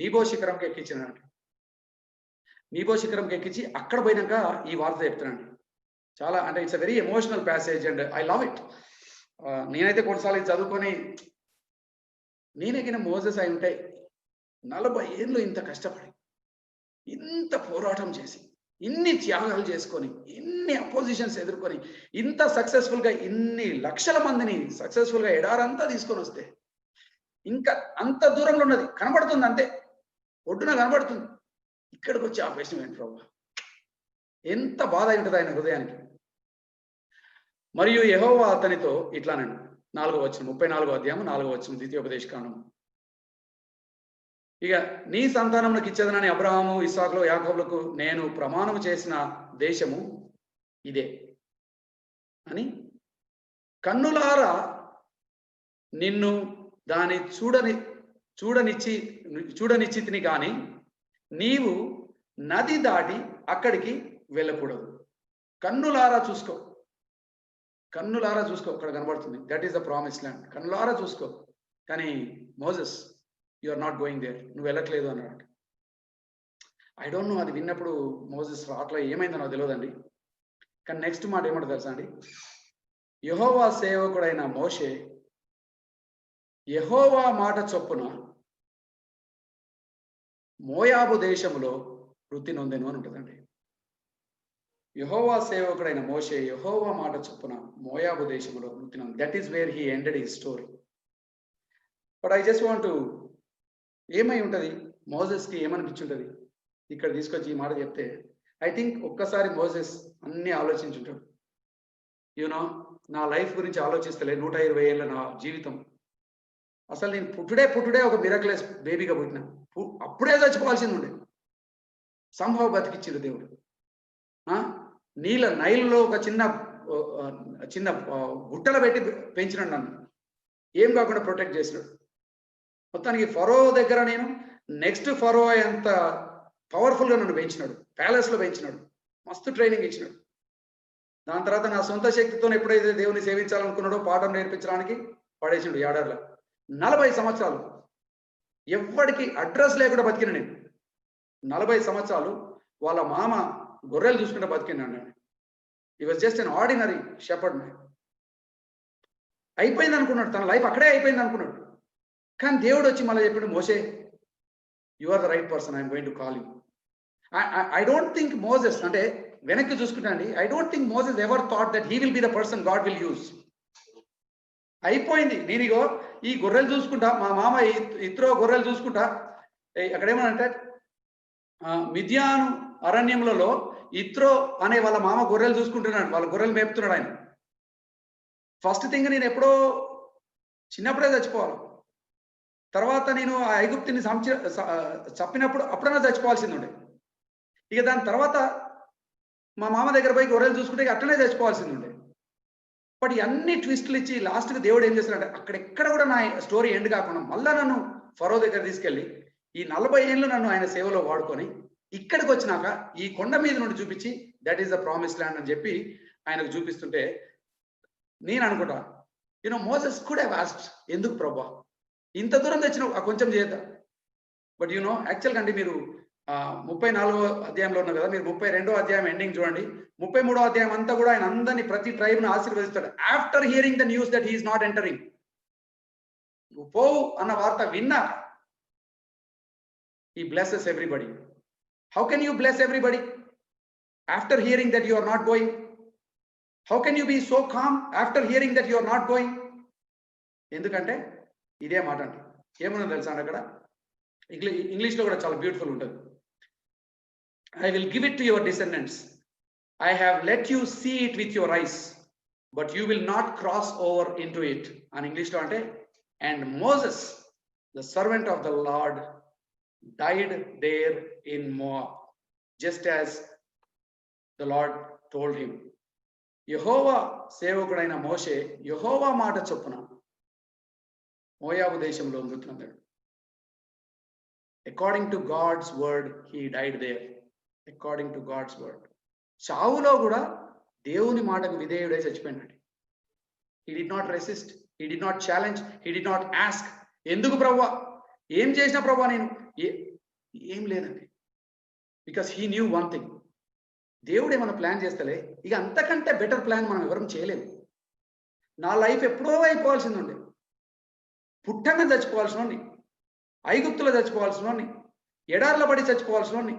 నీబో శిఖరంకి ఎక్కించినాడు. నీబో శిఖరంకి ఎక్కించి అక్కడ పోయినాక ఈ వార్త చెప్తున్నాడు. చాలా అంటే it's a very emotional passage and I love it. నేనైతే కొన్నిసార్లు చదువుకొని నేనెగిన మోసెస్ అయి ఉంటాయి 40 ఏళ్ళు ఇంత కష్టపడి ఇంత పోరాటం చేసి ఇన్ని త్యాగాలు చేసుకొని ఇన్ని అపోజిషన్స్ ఎదుర్కొని ఇంత సక్సెస్ఫుల్ గా ఇన్ని లక్షల మందిని సక్సెస్ఫుల్ గా ఎడారంతా తీసుకొని వస్తే ఇంకా అంత దూరంలో ఉన్నది కనబడుతుంది, అంతే ఒడ్డున కనబడుతుంది. ఇక్కడికి వచ్చి ఆపేసిన ఏంటి ప్రభు, ఎంత బాధ అయి ఉంటుంది ఆయన హృదయానికి. మరియు యెహోవా అతనితో ఇట్లానండి, 4వ వచనం 34వ అధ్యాయం 4వ వచనం ద్వితీయోపదేశకాండం. ఇక నీ సంతానములకు ఇచ్చేదనని అబ్రహాము, ఇస్సాకులు, యాకోబులకు నేను ప్రమాణము చేసిన దేశము ఇదే అని కన్నులారా నిన్ను దాని చూడనిచ్చితిని గాని నీవు నది దాటి అక్కడికి వెళ్ళకూడదు. కన్నులారా చూసుకో, కన్నులారా చూసుకో, అక్కడ కనబడుతుంది. That is the promise land. కన్నులారా చూసుకో. కానీ Moses, you are not going there, నువ్వు వెళ్ళట్లేదు అన్నాడు. ఐ డోంట్ నో, అది విన్నప్పుడు మోజెస్ అట్లా ఏమైందో నాకు తెలియదండి. కానీ నెక్స్ట్ మాట ఏమంటో తెలుసా అండి, యెహోవా సేవకుడైన మోషే యెహోవా మాట చొప్పున మోయాబు దేశంలో వృత్తి నొందెను అని ఉంటుందండి. యెహోవా సేవకుడైన మోషే యెహోవా మాట చొప్పున మోయాబు దేశంలో వృత్తి నొంది. That is where he ended his story. But I just want to, ఏమై ఉంటుంది మోజెస్కి, ఏమనిపించుంటుంది ఇక్కడ తీసుకొచ్చి ఈ మాట చెప్తే? ఐ థింక్ ఒక్కసారి మోజెస్ అన్నీ ఆలోచించుంటాడు. యూనో, నా లైఫ్ గురించి ఆలోచిస్తలే 120 ఏళ్ళ నా జీవితం, అసలు నేను పుట్టుడే ఒక మిరక్లెస్ బేబీగా పుట్టిన, అప్పుడే చచ్చిపోవాల్సింది ఉండే, సంభవ బతికిచ్చిండు దేవుడు. నైల్లో ఒక చిన్న గుట్టలు పెట్టి పెంచినాడు నన్ను, ఏం కాకుండా ప్రొటెక్ట్ చేసినాడు. మొత్తానికి ఫరో దగ్గర నేను నెక్స్ట్ ఫరో ఎంత పవర్ఫుల్గా నన్ను పెంచినాడు, ప్యాలెస్లో పెంచినాడు, మస్తు ట్రైనింగ్ ఇచ్చినాడు. దాని తర్వాత నా సొంత శక్తితో ఎప్పుడైతే దేవుని సేవించాలనుకున్నాడో పాఠం నేర్పించడానికి పడేసిండు ఏడాదిలో. 40 సంవత్సరాలు ఎవ్వడికి అడ్రస్ లేకుండా బతికిన నేను. 40 సంవత్సరాలు వాళ్ళ మామ గొర్రెలు చూసుకుంటే బతికినాడు నేను. ఈ was just an ordinary shepherd man. అయిపోయింది అనుకున్నాడు, తన లైఫ్ అక్కడే అయిపోయింది అనుకున్నాడు. కానీ దేవుడు వచ్చి మళ్ళీ చెప్పాడు, Moshe, you are the right person, I'm going to call you. I don't think Moses, అంటే వెనక్కి చూసుకుంటా అండి, I don't think Moses ever thought that he will be the person God will use. అయిపోయింది, నేను ఇగో ఈ గొర్రెలు చూసుకుంటా, మా మామ ఇత్రో గొర్రెలు చూసుకుంటా, అక్కడేమనంటే మిద్యాను అరణ్యములలో ఇత్రో అనే వాళ్ళ మామ గొర్రెలు చూసుకుంటున్నాడు, వాళ్ళ గొర్రెలు మేపుతున్నాడు ఆయన. ఫస్ట్ థింగ్, నేను ఎప్పుడో చిన్నప్పుడే చచ్చిపోవాలి. తర్వాత నేను ఆ ఐగుప్తిని చప్పినప్పుడు అప్పుడన్నా చచ్చిపోవాల్సింది ఉండే. ఇక దాని తర్వాత మా మామ దగ్గర పోయి గొర్రెలు చూసుకుంటే అట్లనే చచ్చిపోవాల్సింది ఉండే. బట్ అన్ని ట్విస్టులు ఇచ్చి లాస్ట్కి దేవుడు ఏం చేస్తాడంటే, అక్కడెక్కడ కూడా నా స్టోరీ ఎండ్ కాకుండా మళ్ళా నన్ను ఫరో దగ్గర తీసుకెళ్ళి ఈ 40 ఏళ్ళు నన్ను ఆయన సేవలో వాడుకొని ఇక్కడికి వచ్చినాక ఈ కొండ మీద నుండి చూపించి that is the promise land అని చెప్పి ఆయనకు చూపిస్తుంటే నేను అనుకుంటా, మోసెస్ కుడ్ హావ్ ఆస్క్డ్, ఎందుకు ప్రభా ఇంత దూరం తెచ్చిన కొంచెం చేద్దాం. బట్ యాక్చువల్గా అండి, మీరు 34వ అధ్యాయంలో ఉన్నారు కదా, మీరు 32వ అధ్యాయం ఎండింగ్ చూడండి. 33వ అధ్యాయం అంతా కూడా ఆయన అందరినీ, ప్రతి ట్రైబ్ను ఆశీర్వదిస్తాడు. After hearing the news that he is not entering, నువ్వు పోవు అన్న వార్త విన్నాక he blesses everybody. How can you bless everybody after hearing that you are not going? How can you be so calm after hearing that you are not going? ఎందుకంటే ఇదే మాట అండి, ఏమన్నా తెలుసా అండి, అక్కడ ఇంగ్లీష్లో కూడా చాలా బ్యూటిఫుల్ ఉంటుంది. I will give it to your descendants. I have let you see it with your eyes, but you will not cross over into it. అని ఇంగ్లీష్లో అంటే, and Moses, the servant of the Lord, died there in Moab, just as the Lord told him. యెహోవా సేవకుడైన మోషే యెహోవా మాట చొప్పున మోయాబు దేశంలో మృతి నొందాడు. According to God's word, he died there. According to God's word. చావులో కూడా దేవుని మాటకు విధేయుడై చచ్చిపోయినాడు. He did not resist, he did not challenge, he did not ask, ఎందుకు ప్రభువా, ఏం చేసిన ప్రభువా నేను, ఏం లేదండి. Because he knew one thing, దేవుడు ఏమైనా ప్లాన్ చేస్తలే, ఇక అంతకంటే బెటర్ ప్లాన్ మనం ఎవరం చేయలేము. నా లైఫ్ ఎప్పుడో అయిపోవాల్సింది ఉండే, పుట్టంగా చచ్చిపోవాల్సినోని, ఐగుప్తులో చచ్చిపోవాల్సినోని, ఎడార్ల పడి చచ్చిపోవాల్సినోని,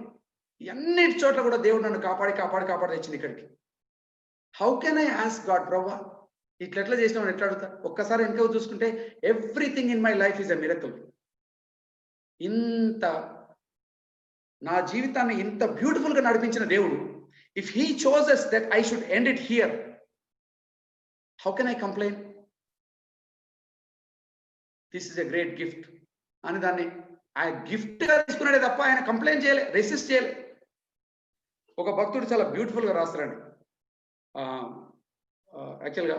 అన్నిటి చోట్ల కూడా దేవుడు నన్ను కాపాడి కాపాడి కాపాడి తెచ్చింది ఇక్కడికి. How can I ask God, ప్రభా ఇట్లా చేసినావు ఎట్లా అడుగుతా? ఒక్కసారి వెనక చూసుకుంటే everything in my life is a miracle. ఇంత నా జీవితాన్ని ఇంత బ్యూటిఫుల్ గా నడిపించిన దేవుడు, if he chooses that I should end it here, how can I complain? This is a great gift అని దాన్ని ఆయన గిఫ్ట్ గా తీసుకున్నాడే తప్ప ఆయన కంప్లైంట్ చేయలే, రెసిస్ట్ చేయలే. ఒక భక్తుడు చాలా బ్యూటిఫుల్ గా రాస్తారండి. యాక్చువల్గా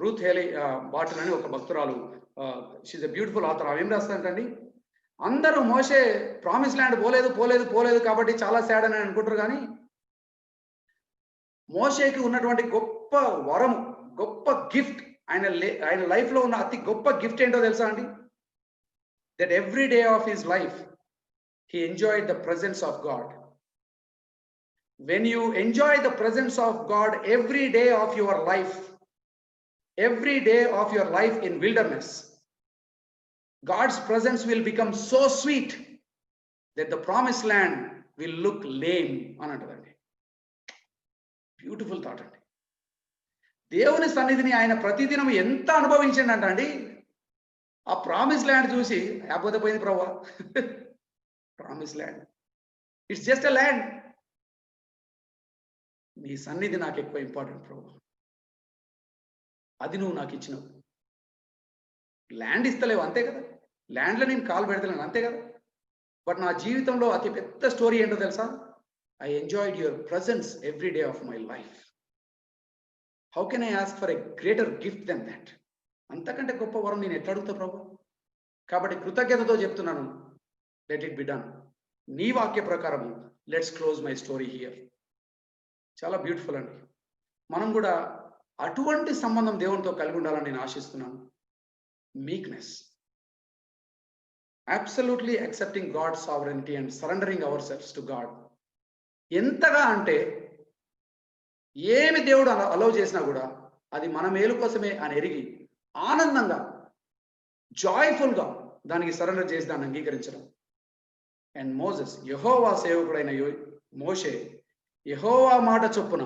రూత్ హేలీ బాటన్ అని ఒక భక్తురాలు, షీజ్ ఎ బ్యూటిఫుల్ ఆథర్. ఆమె ఏం రాస్తారంటండి, అందరూ మోషే ప్రామిస్ ల్యాండ్ పోలేదు కాబట్టి చాలా సాడ్ అని అనుకుంటారు. కానీ మోషేకి ఉన్నటువంటి గొప్ప వరం, గొప్ప గిఫ్ట్, ఆయన లైఫ్ లో ఉన్న అతి గొప్ప గిఫ్ట్ ఏంటో తెలుసా అండి? That every day of his life he enjoyed the presence of God. When you enjoy the presence of God every day of your life in wilderness, God's presence will become so sweet that the promised land will look lame anantadandi. Beautiful thought andi. దేవుని సన్నిధిని ఆయన ప్రతిదినం ఎంత అనుభవించిండంటండి, ఆ ప్రామిస్ ల్యాండ్ చూసి లేకపోతే పోయింది ప్రభువా, promise land, it's just a land. నీ సన్నిధి నాకు ఎక్కువ ఇంపార్టెంట్ ప్రభు, అది నువ్వు నాకు ఇచ్చినావు. ల్యాండ్ ఇస్తలేవు అంతే కదా, ల్యాండ్లో నేను కాలు పెడతలేను అంతే కదా. బట్ నా జీవితంలో అతి పెద్ద స్టోరీ ఏంటో తెలుసా? I enjoyed your presence every day of my life. How can I ask for a greater gift then that? అంతకంటే గొప్ప వరం నేను ఎట్లా అడుగుతా ప్రభు? కాబట్టి కృతజ్ఞతతో చెప్తున్నాను, లెట్ ఇట్ బి డన్. నీ వాక్య ప్రకారము let's close my story here. చాలా బ్యూటిఫుల్ అండి. మనం కూడా అటువంటి సంబంధం దేవునితో కలిగి ఉండాలని నేను ఆశిస్తున్నాను. Meekness, absolutely accepting God sovereignty and surrendering our selfs to God. ఎంతగా అంటే ఏమి దేవుడు అలౌ చేసినా కూడా అది మన మేలు కోసమే అని ఎరిగి ఆనందంగా, జాయ్ఫుల్గా దానికి సరెండర్ చేసి దాన్ని అంగీకరించడం. అండ్ మోసెస్, యెహోవా సేవకుడైన మోషే యెహోవా మాట చొప్పున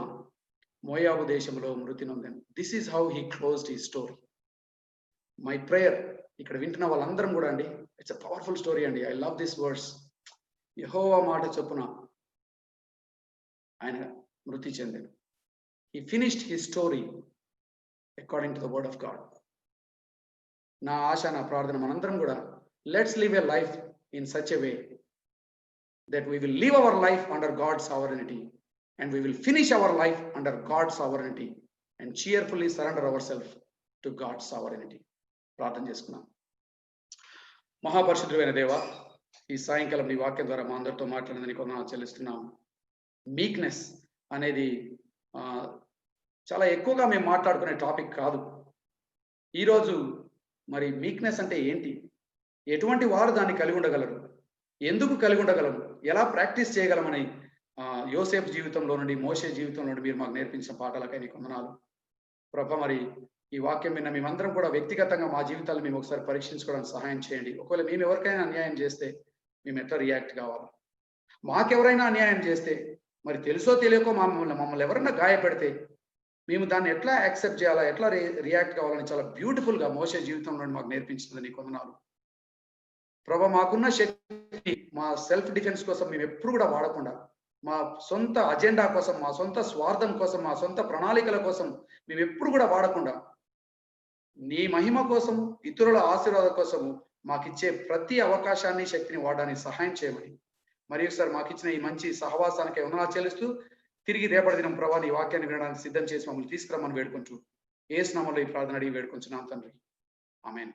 మోయాబు దేశంలో మృతి నొందెను. This is how he closed he story. My prayer, ఇక్కడ వింటున్న వాళ్ళందరం కూడా అండి, ఇట్స్ అ పవర్ఫుల్ స్టోరీ అండి. I love this words. Yehova మాట చొప్పున ఆయన మృతి చెందాను. He finished his story according to the word of God. నా ఆశ, నా ప్రార్థన మనందరం కూడా let's live a life in such a way that we will live our life under God's sovereignty and we will finish our life under God's sovereignty and cheerfully surrender ourselves to God's sovereignty. ప్రార్థన చేసుకున్నాం. మహాపరిశుద్ధుడైన దేవా, ఈ సాయంకాలం నీ వాక్యం ద్వారా మా అందరితో మాట్లాడినందుకు వందనాలు చెల్లిస్తున్నాం. మీక్నెస్ అనేది చాలా ఎక్కువగా మేము మాట్లాడుకునే టాపిక్ కాదు. ఈరోజు మరి మీక్నెస్ అంటే ఏంటి, ఎటువంటి వారు దాన్ని కలిగి ఉండగలరు, ఎందుకు కలిగి ఉండగలము, ఎలా ప్రాక్టీస్ చేయగలమని యోసేపు జీవితంలో నుండి, మోషే జీవితంలో నుండి మీరు మాకు నేర్పించిన పాఠాలకై నీకు వందనాలు ప్రభా. మరి ఈ వాక్యం విన్న మేమందరం కూడా వ్యక్తిగతంగా మా జీవితాలు మేము ఒకసారి పరీక్షించుకోవడానికి సహాయం చేయండి. ఒకవేళ మేము ఎవరికైనా అన్యాయం చేస్తే మేము ఎట్లా రియాక్ట్ కావాలి, మాకెవరైనా అన్యాయం చేస్తే మరి తెలుసో తెలియకో మమ్మల్ని ఎవరైనా గాయపెడితే మేము దాన్ని ఎట్లా యాక్సెప్ట్ చేయాలా, ఎట్లా రియాక్ట్ కావాలని చాలా బ్యూటిఫుల్గా మోషే జీవితంలో మాకు నేర్పించింది నీకు వందనాలు ప్రభా. మాకున్న శక్తి మా సెల్ఫ్ డిఫెన్స్ కోసం మేము ఎప్పుడు కూడా వాడకుండా, మా సొంత అజెండా కోసం, మా సొంత స్వార్థం కోసం, మా సొంత ప్రణాళికల కోసం మేము ఎప్పుడు కూడా వాడకుండా నీ మహిమ కోసము, ఇతరుల ఆశీర్వాదం కోసము మాకిచ్చే ప్రతి అవకాశాన్ని, శక్తిని వాడడానికి సహాయం చేయమని మరి ఒకసారి మాకు ఇచ్చిన ఈ మంచి సహవాసానికి వందనాలు చెల్లిస్తూ తిరిగి రేపటి దినం ప్రభా నీ వాక్యాన్ని వినడానికి సిద్ధం చేసి మమ్మల్ని తీసుకురమ్మని వేడుకుంటూ యేసు నామములో ఈ ప్రార్థన అడిగి వేడుకుంటున్నాం తండ్రి. ఆమేన్.